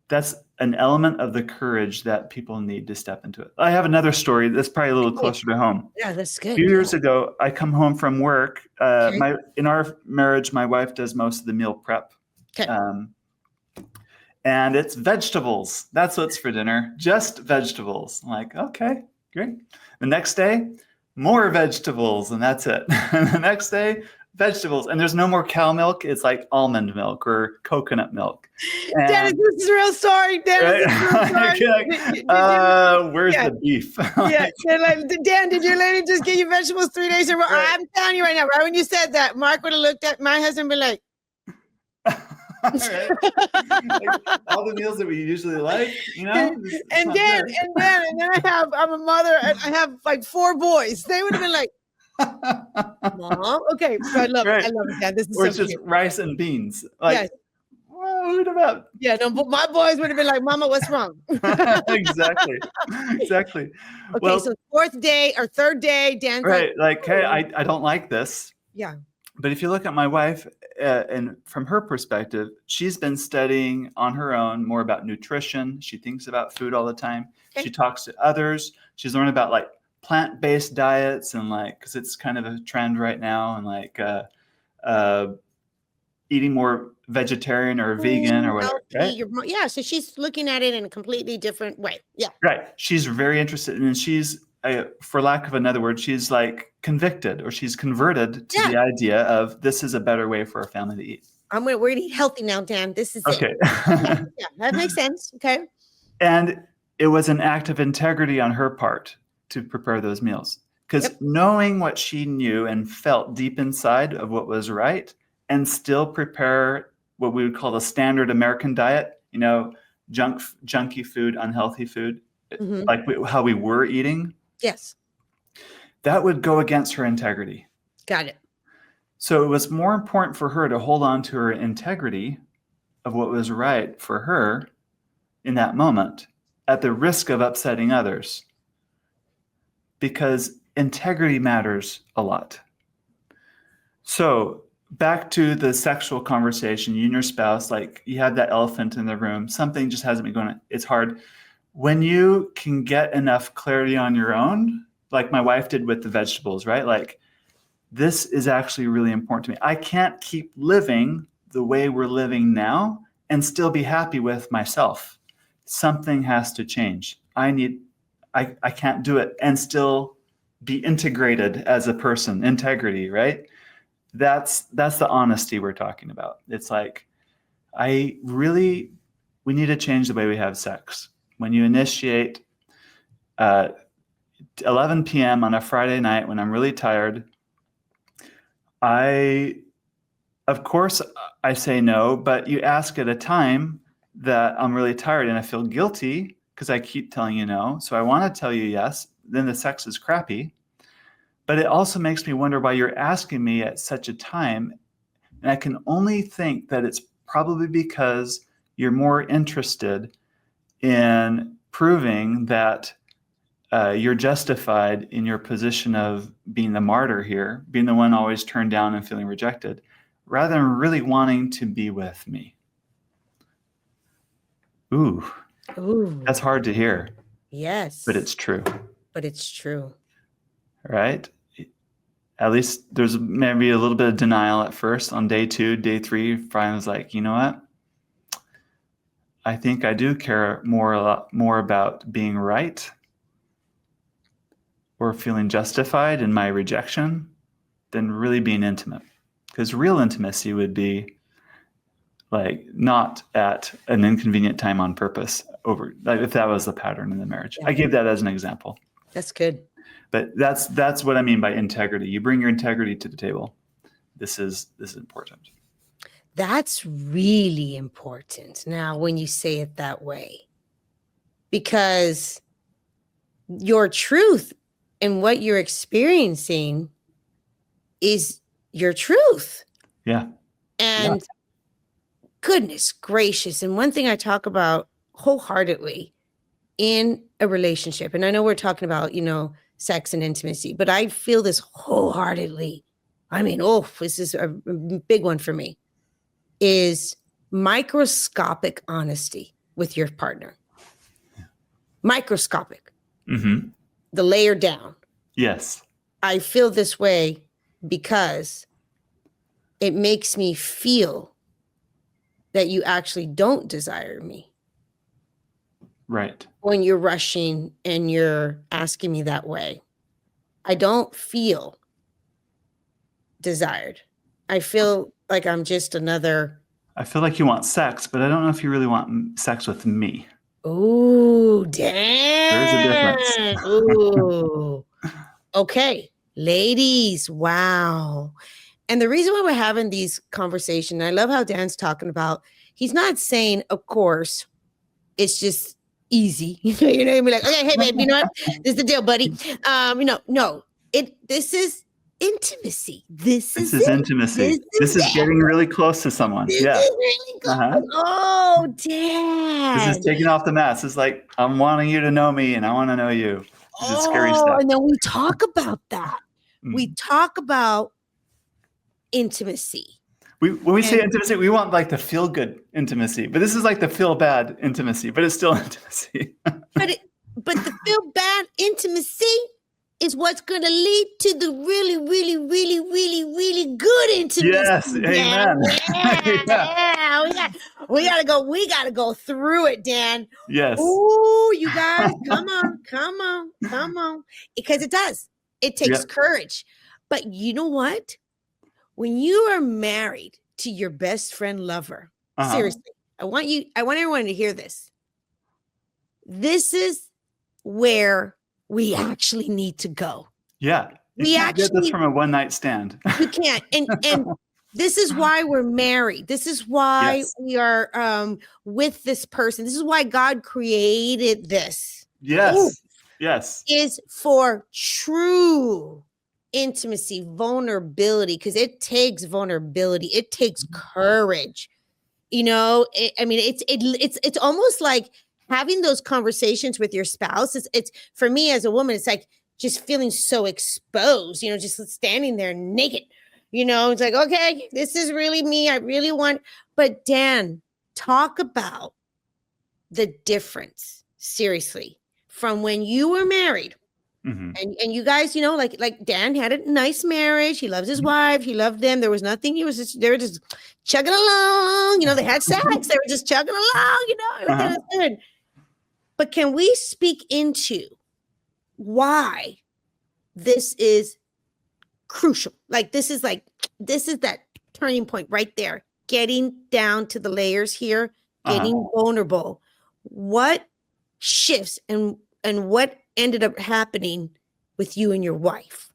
that's an element of the courage that people need to step into it. I have another story that's probably a little closer to home. Yeah, that's good. A few years ago, I come home from work. In our marriage, my wife does most of the meal prep. Okay. And it's vegetables. That's what's for dinner. Just vegetables. I'm like, okay, great. The next day, more vegetables, and that's it. And the next day, vegetables. And there's no more cow milk. It's like almond milk or coconut milk. Dennis, this is a real story. Dennis, right? Where's the beef? Yeah. Like, Dan, did your lady just give you vegetables 3 days in a row? Right. I'm telling you right now, right when you said that, Mark would have looked at my husband and been like, right? Like, all the meals that we usually like, and then I'm a mother and I have like 4 boys. They would have been like, Mom, okay, so I love it, Dad. This is or so just cute. rice and beans. Like, yes. What about? Yeah, no, but my boys would have been like, Mama, what's wrong? Exactly. Okay, Well, so 4th day or 3rd day, Dan's right? Like, hey, I don't like this. Yeah. But if you look at my wife, and from her perspective, she's been studying on her own more about nutrition. She thinks about food all the time. Okay. She talks to others. She's learned about like plant-based diets and like, because it's kind of a trend right now, and like eating more vegetarian or vegan or whatever. Right? Yeah, so she's looking at it in a completely different way. Yeah. Right. She's very interested, and she's, for lack of another word, she's like convicted, or she's converted to the idea of this is a better way for our family to eat. We're going to eat healthy now, Dan. This is okay. Yeah, that makes sense. Okay. And it was an act of integrity on her part to prepare those meals, because knowing what she knew and felt deep inside of what was right, and still prepare what we would call the standard American diet, junky food, unhealthy food, like how we were eating. Yes. That would go against her integrity. Got it. So it was more important for her to hold on to her integrity of what was right for her in that moment, at the risk of upsetting others, because integrity matters a lot. So back to the sexual conversation, you and your spouse, like you have that elephant in the room, something just hasn't been going on. It's hard. When you can get enough clarity on your own, like my wife did with the vegetables, right? Like, this is actually really important to me. I can't keep living the way we're living now and still be happy with myself. Something has to change. I can't do it and still be integrated as a person, integrity, right? That's the honesty we're talking about. It's like, we need to change the way we have sex. When you initiate 11 p.m. on a Friday night when I'm really tired, of course I say no, but you ask at a time that I'm really tired and I feel guilty because I keep telling you no. So I want to tell you yes. Then the sex is crappy. But it also makes me wonder why you're asking me at such a time. And I can only think that it's probably because you're more interested in proving that you're justified in your position of being the martyr here, being the one always turned down and feeling rejected, rather than really wanting to be with me. Ooh. That's hard to hear. Yes. But it's true. Right? at least there's maybe a little bit of denial at first. On day 2, day 3, Brian was like, you know what? I think I do care a lot more about being right or feeling justified in my rejection than really being intimate. Because real intimacy would be like not at an inconvenient time on purpose over, like if that was the pattern in the marriage. I gave that as an example. That's good. But that's what I mean by integrity. You bring your integrity to the table. This is important. That's really important now when you say it that way, because your truth and what you're experiencing is your truth. Yeah. And goodness gracious. And one thing I talk about wholeheartedly in a relationship, and I know we're talking about, sex and intimacy, but I feel this wholeheartedly. I mean, this is a big one for me, is microscopic honesty with your partner. Microscopic. Mm-hmm. The layer down. Yes. I feel this way because it makes me feel that you actually don't desire me. Right. When you're rushing and you're asking me that way, I don't feel desired. I feel like I'm just another. I feel like you want sex, but I don't know if you really want sex with me. Ooh, damn. There's a difference. Ooh. Okay, ladies. Wow. And the reason why we're having these conversations, I love how Dan's talking about, he's not saying, of course, it's just easy. You know, be like, okay, hey babe, you know what? This is the deal, buddy. No. This is intimacy. This is intimacy. This is getting really close to someone. This is really close. Uh-huh. Oh, damn. This is taking off the mask. It's like, I'm wanting you to know me and I want to know you. This is scary stuff. And then we talk about that. We talk about intimacy. When we say intimacy, we want like the feel good intimacy, but this is like the feel bad intimacy, but it's still intimacy. but the feel bad intimacy is what's going to lead to the really, really, really, really, really good intimacy. Yes, amen. Yeah. We gotta go through it, Dan. Yes. Ooh, you guys, come on. Because it does. It takes courage. But you know what? When you are married to your best friend lover, seriously, I want everyone to hear this. This is where we actually need to go. Yeah. You can't get this from a one night stand. You can't. And this is why we're married. This is why we are with this person. This is why God created this. Yes. Ooh. Yes. Is for true intimacy, vulnerability, because it takes vulnerability. It takes courage. It's almost like having those conversations with your spouse. It's for me as a woman, it's like just feeling so exposed, just standing there naked, it's like, okay, this is really me. I really want, but Dan, talk about the difference, seriously, from when you were married. Mm-hmm. And you guys, like Dan had a nice marriage. He loves his wife. He loved them. There was nothing. They were just chugging along. They had sex. They were just chugging along. Everything was good. But can we speak into why this is crucial? Like this is that turning point right there. Getting down to the layers here. Getting vulnerable. What shifts and what ended up happening with you and your wife?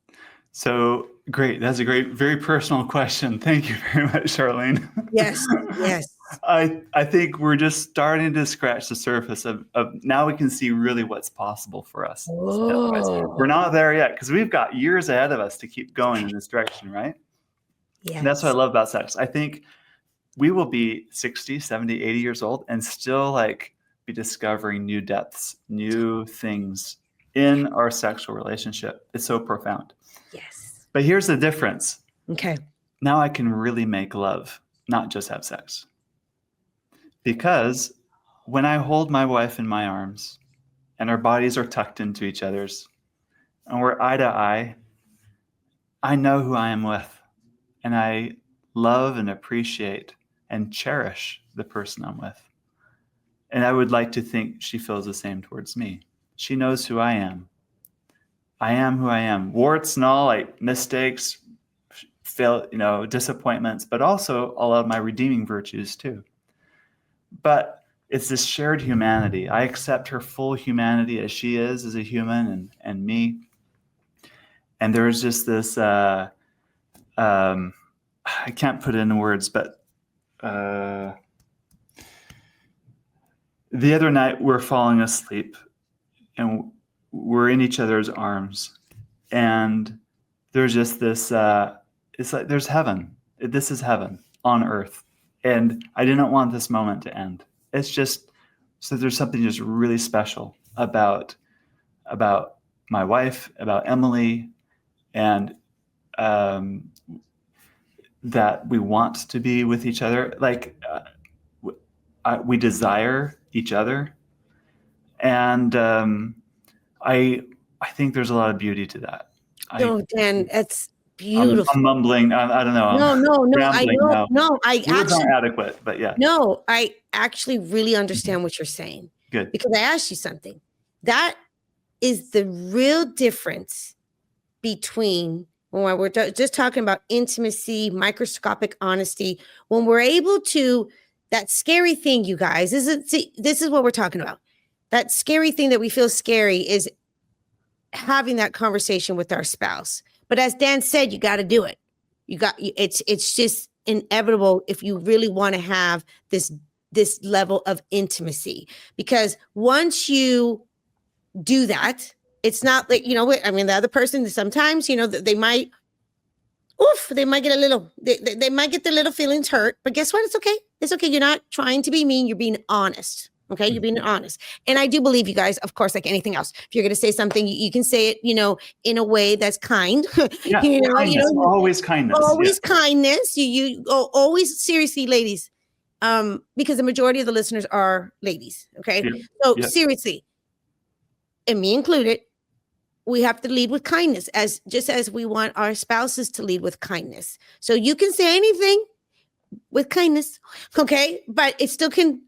So great. That's a great, very personal question. Thank you very much, Charlene. Yes. I think we're just starting to scratch the surface of now we can see really what's possible for us. We're not there yet because we've got years ahead of us to keep going in this direction, right? Yes. And that's what I love about sex. I think we will be 60, 70, 80 years old and still be discovering new depths, new things in our sexual relationship. It's so profound. Yes. But here's the difference. Okay. Now I can really make love, not just have sex. Because when I hold my wife in my arms and our bodies are tucked into each other's and we're eye to eye, I know who I am with, and I love and appreciate and cherish the person I'm with. And I would like to think she feels the same towards me. She knows who I am. I am who I am. Warts and all, like mistakes, disappointments, but also all of my redeeming virtues too. But it's this shared humanity. I accept her full humanity as she is as a human, and me. And there's just this, I can't put it into words, but the other night we're falling asleep and we're in each other's arms, and there's just this, it's like there's heaven. This is heaven on earth. And I didn't want this moment to end. It's just, so there's something just really special about my wife, about Emily, and that we want to be with each other. Like we desire each other. And I think there's a lot of beauty to that. Dan, that's beautiful. I'm mumbling. I don't know. No. I know. Now. No, I Words actually aren't adequate, but yeah. No, I actually really understand what you're saying. Good. Because I asked you something. That is the real difference between when we're just talking about intimacy, microscopic honesty. When we're able to, that scary thing, you guys, this is what we're talking about. That scary thing that we feel scary is having that conversation with our spouse. But as Dan said, you got to do it. It's just inevitable if you really want to have this level of intimacy, because once you do that, it's not like, the other person sometimes, they might get a little, they might get their little feelings hurt, but guess what? It's okay. It's okay. You're not trying to be mean. You're being honest. Okay. You're being honest. And I do believe you guys, of course, like anything else, if you're going to say something, you can say it, in a way that's kind. Yeah, always kindness. Always kindness. You always, seriously, ladies, because the majority of the listeners are ladies. Okay. Yeah. So seriously, and me included, we have to lead with kindness, just as we want our spouses to lead with kindness. So you can say anything with kindness. Okay. But it still can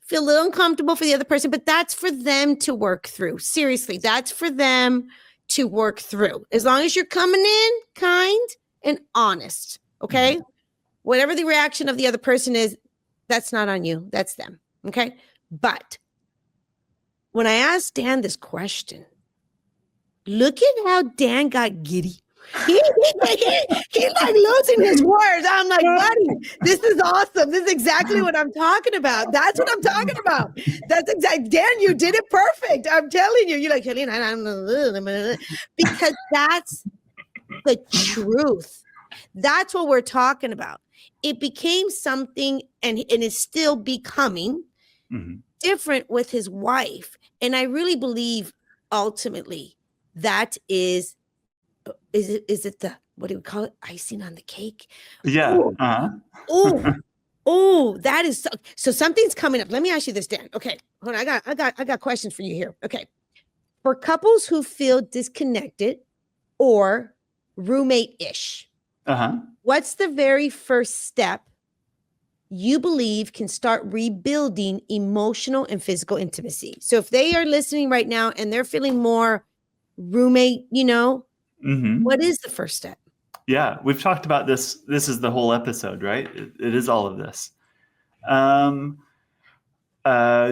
feel a little uncomfortable for the other person, but that's for them to work through. Seriously, that's for them to work through. As long as you're coming in kind and honest, okay? Mm-hmm. Whatever the reaction of the other person is, that's not on you. That's them, okay? But when I asked Dan this question, look at how Dan got giddy. He's like losing his words. I'm like, buddy, this is awesome. This is exactly what I'm talking about. That's what I'm talking about. That's exactly, Dan, you did it perfect. I'm telling you. You're like, Charlene, because that's the truth. That's what we're talking about. It became something, and it's still becoming different with his wife. And I really believe ultimately that is it the, what do we call it? Icing on the cake? Yeah. Ooh. Uh-huh. Oh, that is so something's coming up. Let me ask you this, Dan. Okay. Hold on. I got questions for you here. Okay. For couples who feel disconnected or roommate-ish, what's the very first step you believe can start rebuilding emotional and physical intimacy? So if they are listening right now and they're feeling more roommate, what is the first step? Yeah, we've talked about this. This is the whole episode, right? It is all of this.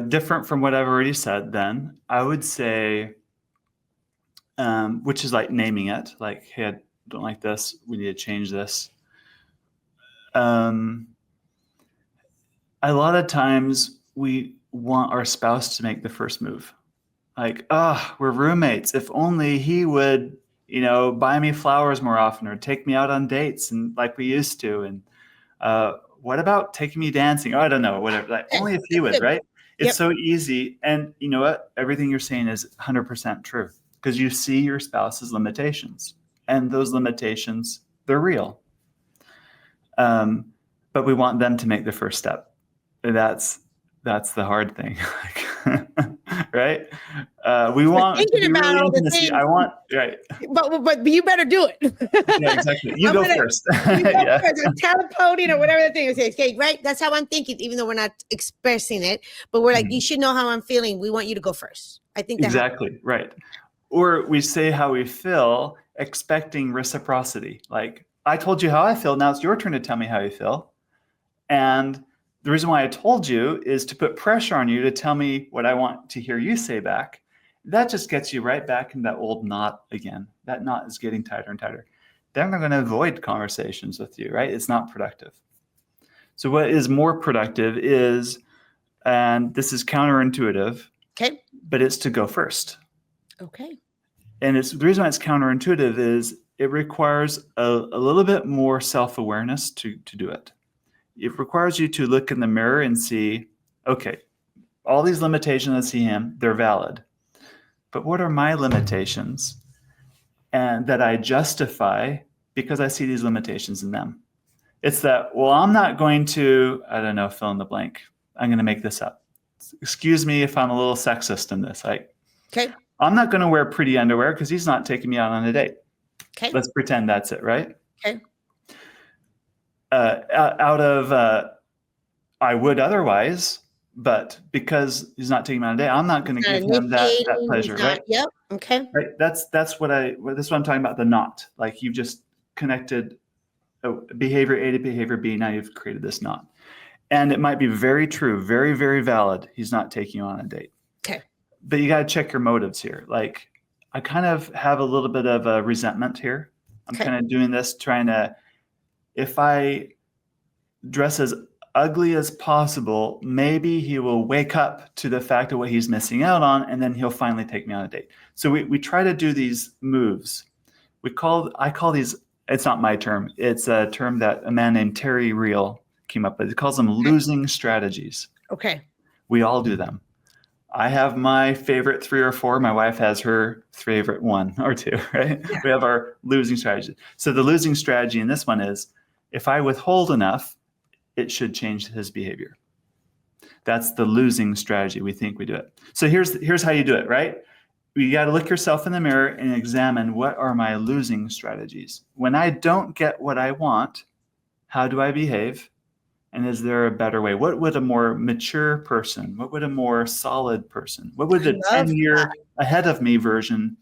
Different from what I've already said, then I would say, which is like naming it, like, hey, I don't like this. We need to change this. A lot of times we want our spouse to make the first move. Like, we're roommates. If only he would, buy me flowers more often or take me out on dates and like we used to. And what about taking me dancing? Oh, I don't know, whatever. Like, only if he would, right? It's so easy. And you know what? Everything you're saying is 100% true, because you see your spouse's limitations, and those limitations, they're real. But we want them to make the first step. That's the hard thing. right? We We're want to thinking be about really all the intimacy. things, Right. but you better do it. Yeah, exactly. You I'm go gonna- first. You go Yeah. first. I'm teleponing or whatever the thing is. Okay, right? That's how I'm thinking, even though we're not expressing it. But we're like, you should know how I'm feeling. We want you to go first. I think that Exactly. Right. Or we say how we feel, expecting reciprocity. Like, I told you how I feel. Now it's your turn to tell me how you feel. And the reason why I told you is to put pressure on you to tell me what I want to hear you say back. That just gets you right back in that old knot again. That knot is getting tighter and tighter. Then they're going to avoid conversations with you, right? It's not productive. So what is more productive is, and this is counterintuitive, okay. but it's to go first. Okay. And it's the reason why it's counterintuitive is it requires a little bit more self-awareness to do it. It requires you to look in the mirror and see, okay, all these limitations I see him, they're valid. But what are my limitations? And that I justify because I see these limitations in them. It's that, well, I'm not going to, I don't know, fill in the blank. I'm going to make this up. Excuse me if I'm a little sexist in this. Okay. I'm not going to wear pretty underwear because he's not taking me out on a date. Okay. Let's pretend that's it, right? Okay. I would otherwise, but because he's not taking me on a date, I'm not going to give him that pleasure, right? Yep. Okay. Right. That's what I'm talking about. The knot. Like you've just connected behavior A to behavior B. Now you've created this knot, and it might be very true, very, very valid. He's not taking you on a date. Okay. But you got to check your motives here. Like I kind of have a little bit of a resentment here. I'm kind of doing this, trying to, if I dress as ugly as possible, maybe he will wake up to the fact of what he's missing out on, and then he'll finally take me on a date. So we try to do these moves. I call these, it's not my term, it's a term that a man named Terry Real came up with. He calls them losing strategies. Okay. We all do them. I have my favorite 3 or 4. My wife has her favorite 1 or 2, right? Yeah. We have our losing strategy. So the losing strategy in this one is, if I withhold enough, it should change his behavior. That's the losing strategy. We think we do it. So here's how you do it, right? You got to look yourself in the mirror and examine, what are my losing strategies? When I don't get what I want, how do I behave? And is there a better way? What would a more mature person, what would a more solid person, what would the 10-year ahead of me version,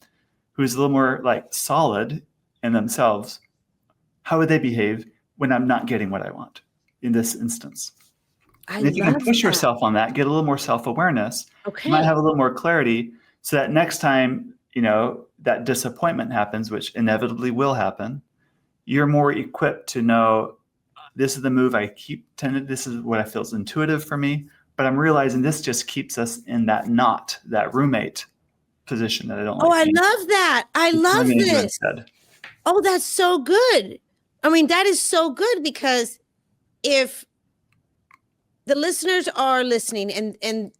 who's a little more like solid in themselves, how would they behave when I'm not getting what I want in this instance? And if you can push yourself on that, get a little more self-awareness, you might have a little more clarity, so that next time, that disappointment happens, which inevitably will happen, you're more equipped to know, this is the move I keep tending. This is what I feel is intuitive for me, but I'm realizing this just keeps us in that knot, that roommate position that I don't like. Oh, I love that. I love this. Oh, that's so good. I mean, that is so good, because if the listeners are listening, and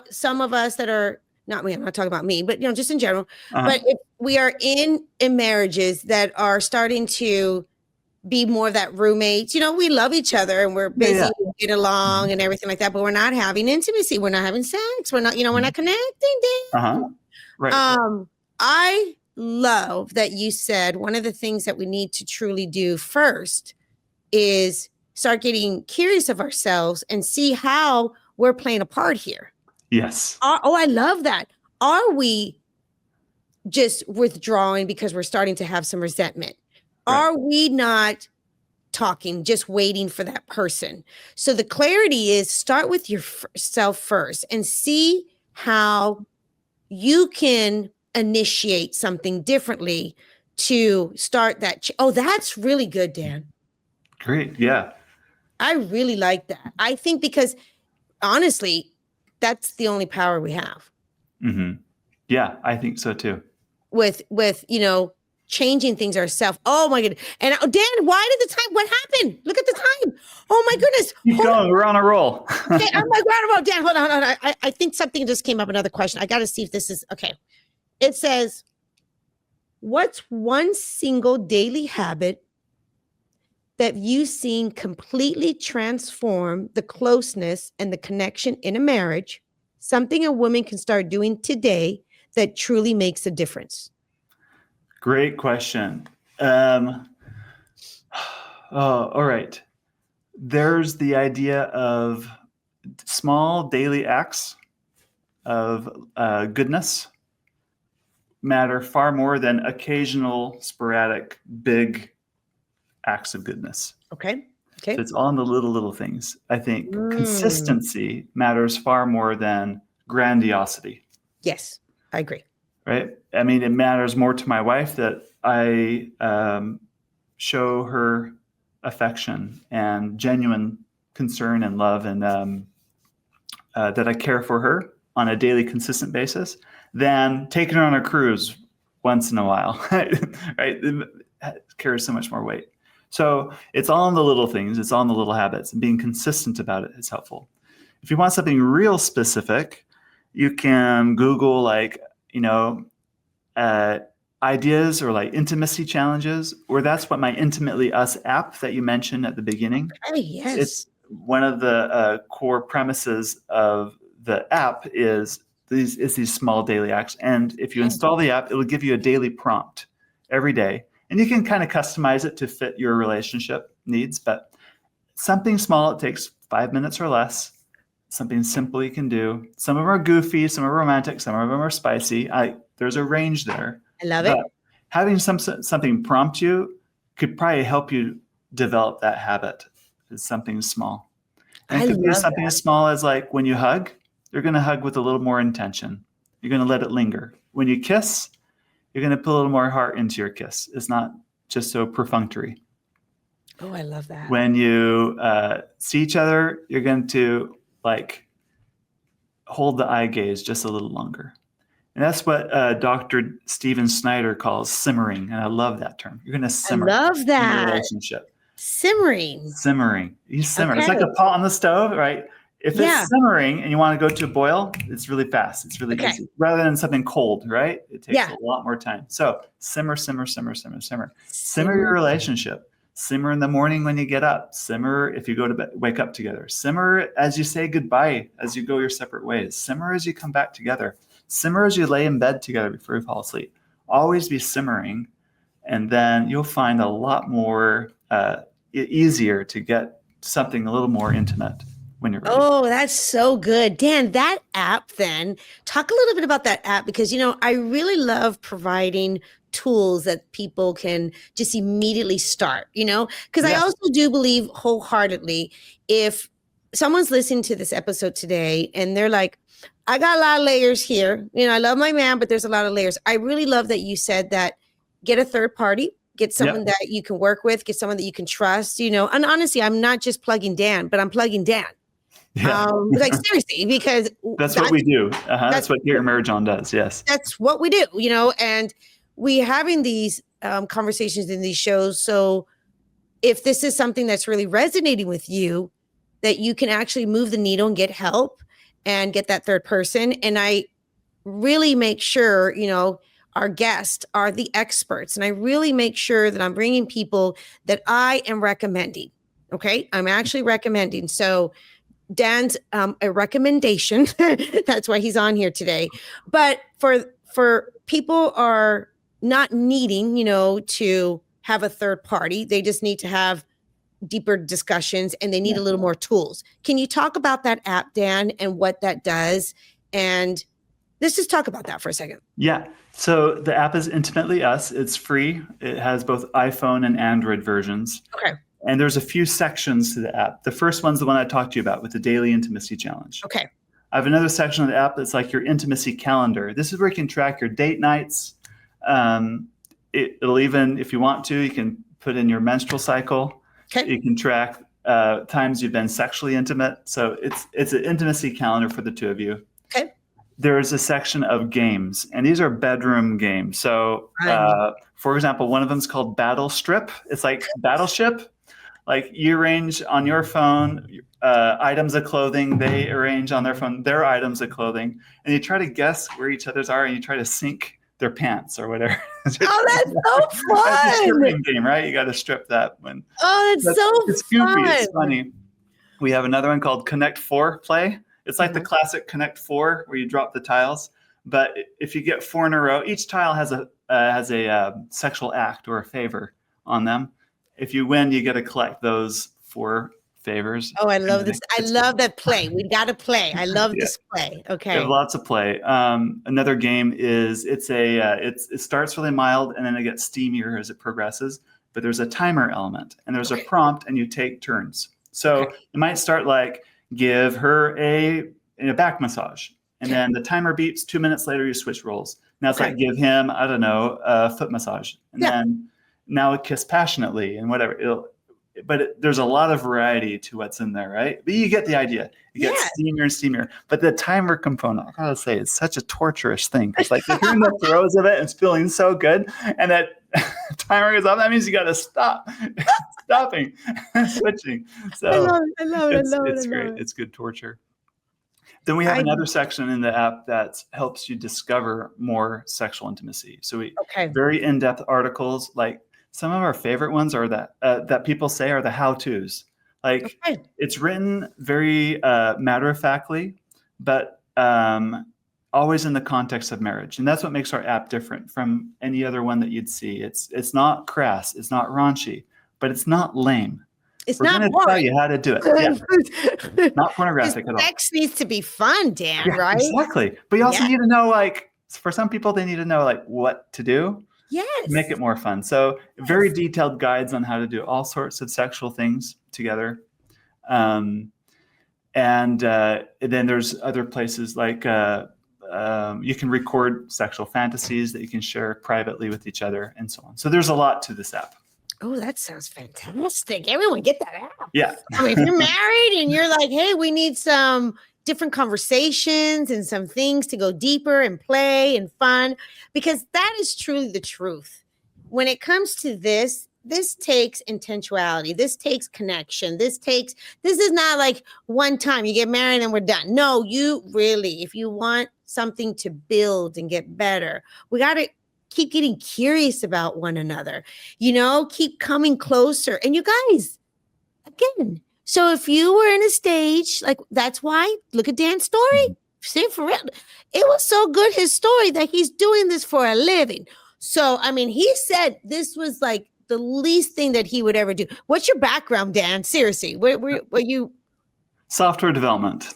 some of us that are not me, I'm not talking about me, but just in general, but if we are in marriages that are starting to be more of that roommates, we love each other and we're busy, we get along and everything like that, but we're not having intimacy, we're not having sex, we're not, we're not connecting. Right. I love that you said one of the things that we need to truly do first is start getting curious of ourselves and see how we're playing a part here. Yes. I love that. Are we just withdrawing because we're starting to have some resentment? Right. Are we not talking, just waiting for that person? So the clarity is, start with yourself first and see how you can initiate something differently to start that. That's really good, Dan. Great. Yeah. I really like that. I think because honestly, that's the only power we have. Mm-hmm. Yeah, I think so too. With changing things ourselves. Oh my goodness. And Dan, what happened? Look at the time. Oh my goodness. Keep going. We're on a roll. Okay, I'm like, we're on a roll. Dan, hold on. I think something just came up. Another question. I got to see if this is okay. It says, what's one single daily habit that you've seen completely transform the closeness and the connection in a marriage something a woman can start doing today that truly makes a difference? Great question. All right. There's the idea of small daily acts of goodness matter far more than occasional, sporadic, big acts of goodness. Okay. So it's all in the little things. I think Mm. consistency matters far more than grandiosity. Yes, I agree. Right? I mean, it matters more to my wife that I show her affection and genuine concern and love, and that I care for her on a daily, consistent basis, than taking her on a cruise once in a while. Right? It carries so much more weight. So it's all in the little things. It's all in the little habits, and being consistent about it is helpful. If you want something real specific, you can Google ideas or like intimacy challenges, or that's what my Intimately Us app that you mentioned at the beginning. Oh, yes. It's one of the core premises of the app is these small daily acts. And if you install the app, it'll give you a daily prompt every day. And you can kind of customize it to fit your relationship needs, but something small, it takes 5 minutes or less. Something simple you can do. Some of them are goofy, some are romantic, some of them are spicy. There's a range there. I love it. Having something prompt you could probably help you develop that habit. It's something small. And it could be something as small as like when you hug, you're going to hug with a little more intention. You're going to let it linger. When you kiss, you're going to put a little more heart into your kiss. It's not just so perfunctory. Oh, I love that. When you see each other, you're going to like hold the eye gaze just a little longer. And that's what Dr. Stephen Snyder calls simmering. And I love that term. You're going to simmer. I love that. In your relationship. Simmering. Simmering. You simmer. Okay. It's like a pot on the stove, right? If it's simmering and you want to go to a boil, it's really fast. It's really easy. Rather than something cold, right? It takes a lot more time. So simmer, simmer, simmer, simmer, simmer. Simmer your relationship. Simmer in the morning when you get up. Simmer if you go to bed, wake up together. Simmer as you say goodbye, as you go your separate ways. Simmer as you come back together. Simmer as you lay in bed together before you fall asleep. Always be simmering, and then you'll find a lot more easier to get something a little more intimate when you're ready. Oh, that's so good. Dan, that app then, talk a little bit about that app, because, I really love providing tools that people can just immediately start, because I also do believe wholeheartedly, if someone's listening to this episode today and they're like, I got a lot of layers here. I love my man, but there's a lot of layers. I really love that you said that. Get a third party, get someone that you can work with, get someone that you can trust, and honestly, I'm not just plugging Dan, but I'm plugging Dan. Yeah. Like seriously, because that's what we do. That's what Get Your Marriage On does. Yes. That's what we do, and we having these conversations in these shows. So if this is something that's really resonating with you, that you can actually move the needle and get help and get that third person. And I really make sure, our guests are the experts. And I really make sure that I'm bringing people that I am recommending. Okay. I'm actually recommending. So Dan's a recommendation. That's why he's on here today. But for people are not needing, to have a third party. They just need to have deeper discussions, and they need a little more tools. Can you talk about that app, Dan, and what that does? And let's just talk about that for a second. Yeah. So the app is Intimately Us. It's free. It has both iPhone and Android versions. Okay. And there's a few sections to the app. The first one's the one I talked to you about with the daily intimacy challenge. Okay. I have another section of the app that's like your intimacy calendar. This is where you can track your date nights. It'll even, if you want to, you can put in your menstrual cycle. Okay. You can track times you've been sexually intimate. So it's an intimacy calendar for the two of you. Okay. There's a section of games, and these are bedroom games. So, for example, one of them is called Battle Strip. It's like Battleship. Like you arrange on your phone items of clothing. They arrange on their phone their items of clothing, and you try to guess where each other's are, and you try to sync their pants or whatever. Oh, that's so fun! It's a stripping game, right? You got to strip that one. Oh, it's It's goofy. It's funny. We have another one called Connect 4 Play. It's like the classic Connect 4 where you drop the tiles. But if you get 4 in a row, each tile has a sexual act or a favor on them. If you win, you get to collect those 4 favors. Oh, I love this. I love that play. We got to play. I love this play. Okay. We have lots of play. Another game is it starts really mild and then it gets steamier as it progresses. But there's a timer element and there's a prompt and you take turns. So it might start like give her a back massage. And then the timer beeps. 2 minutes later, you switch roles. Now it's like give him, I don't know, a foot massage. And then now kiss passionately and whatever. There's a lot of variety to what's in there, right? But you get the idea. It gets steamier and steamier. But the timer component, I gotta say, it's such a torturous thing. Because like if you're in the throes of it and it's feeling so good, and that timer goes off, that means you got to stop, stopping, switching. So I love it. It's great. It's good torture. Then we have another section in the app that helps you discover more sexual intimacy. So we very in-depth articles. Like some of our favorite ones are that people say are the how-tos. Like it's written very matter-of-factly, but always in the context of marriage. And that's what makes our app different from any other one that you'd see. It's not crass, it's not raunchy, but it's not lame. We're not going to tell you how to do it. Yeah. Not pornographic at all. Sex needs to be fun, Dan, right? Exactly. But you also need to know, like, for some people, they need to know, like, what to do. Yes. Make it more fun. So very detailed guides on how to do all sorts of sexual things together. And then there's other places like you can record sexual fantasies that you can share privately with each other and so on. So there's a lot to this app. Oh, that sounds fantastic. Everyone get that app. Yeah. I mean, if you're married and you're like, hey, we need some different conversations and some things to go deeper and play and fun, because that is truly the truth. When it comes to this takes intentionality. This takes connection. This is not like one time you get married and we're done. No, you really, if you want something to build and get better, we got to keep getting curious about one another, keep coming closer. And you guys, again, so if you were in a stage, like that's why, look at Dan's story. See, for real, it was so good, his story, that he's doing this for a living. So, I mean, he said this was like the least thing that he would ever do. What's your background, Dan? Seriously, were you? Software development.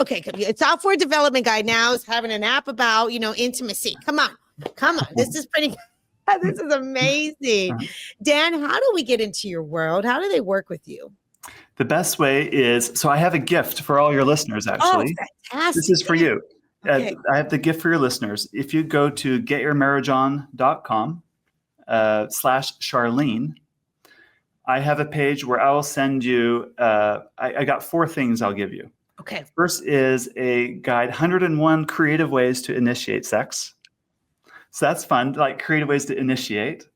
Okay, software development guy now is having an app about, intimacy. Come on. This is amazing. Dan, how do we get into your world? How do they work with you? The best way is, so I have a gift for all your listeners, actually. Oh, fantastic. This is for you. Okay. I have the gift for your listeners. If you go to getyourmarriageon.com /Charlene, I have a page where I will send you, I got 4 things I'll give you. Okay. First is a guide, 101 creative ways to initiate sex. So that's fun, like creative ways to initiate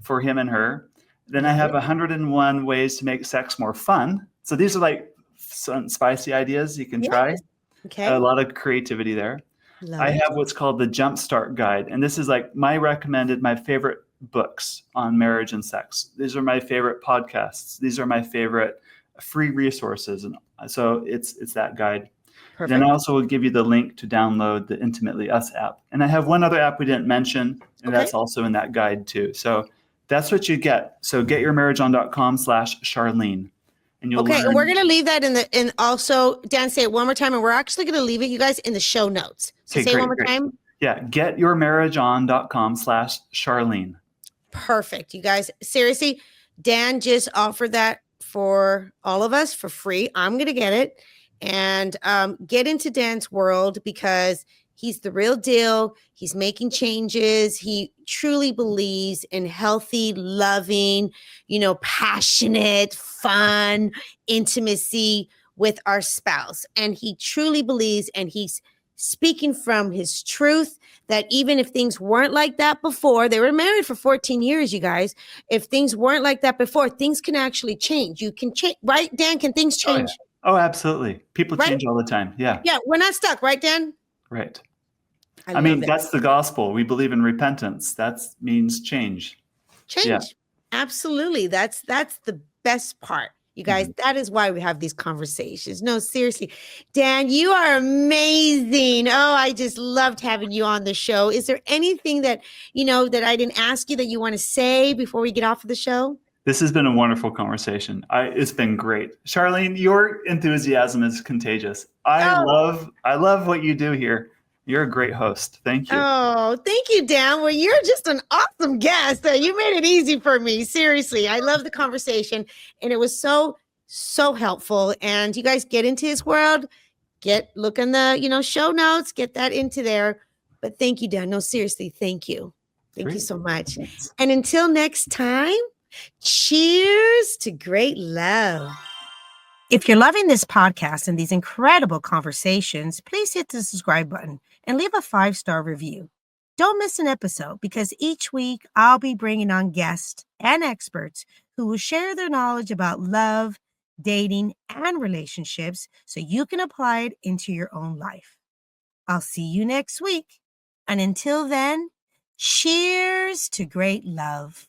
for him and her. Then I have 101 ways to make sex more fun. So these are like some spicy ideas you can try. Okay. A lot of creativity there. I have what's called the Jumpstart Guide. And this is like my favorite books on marriage and sex. These are my favorite podcasts. These are my favorite free resources. And so it's that guide. Perfect. Then I also will give you the link to download the Intimately Us app. And I have one other app we didn't mention, and that's also in that guide too. So that's what you get. So getyourmarriageon.com /Charlene. And you'll learn. And we're going to leave that in also, Dan, say it one more time, and we're actually going to leave it, you guys, in the show notes. So say it one more time. Yeah, getyourmarriageon.com /Charlene. Perfect. You guys, seriously, Dan just offered that for all of us for free. I'm going to get it. And get into Dan's world, because he's the real deal. He's making changes. He truly believes in healthy, loving, passionate, fun intimacy with our spouse. And he truly believes, and he's speaking from his truth, that even if things weren't like that before, they were married for 14 years, you guys. If things weren't like that before, things can actually change. You can change, right, Dan? Can things change? Oh, yeah. Oh, absolutely. People change all the time. Yeah. Yeah. We're not stuck, right, Dan? Right. I mean, that's the gospel. We believe in repentance. That means change. Change. Yeah. Absolutely. That's the best part. You guys, that is why we have these conversations. No, seriously. Dan, you are amazing. Oh, I just loved having you on the show. Is there anything that, that I didn't ask you that you want to say before we get off of the show? This has been a wonderful conversation. It's been great. Charlene, your enthusiasm is contagious. I love what you do here. You're a great host. Thank you. Oh, thank you, Dan. Well, you're just an awesome guest. You made it easy for me. Seriously, I love the conversation, and it was so helpful. And you guys get into his world. Look in the show notes. Get that into there. But thank you, Dan. No, seriously, thank you. Thank you so much. Thanks. And until next time, cheers to great love. If you're loving this podcast and these incredible conversations, please hit the subscribe button and leave a 5-star review. Don't miss an episode, because each week I'll be bringing on guests and experts who will share their knowledge about love, dating, and relationships so you can apply it into your own life. I'll see you next week. And until then, cheers to great love.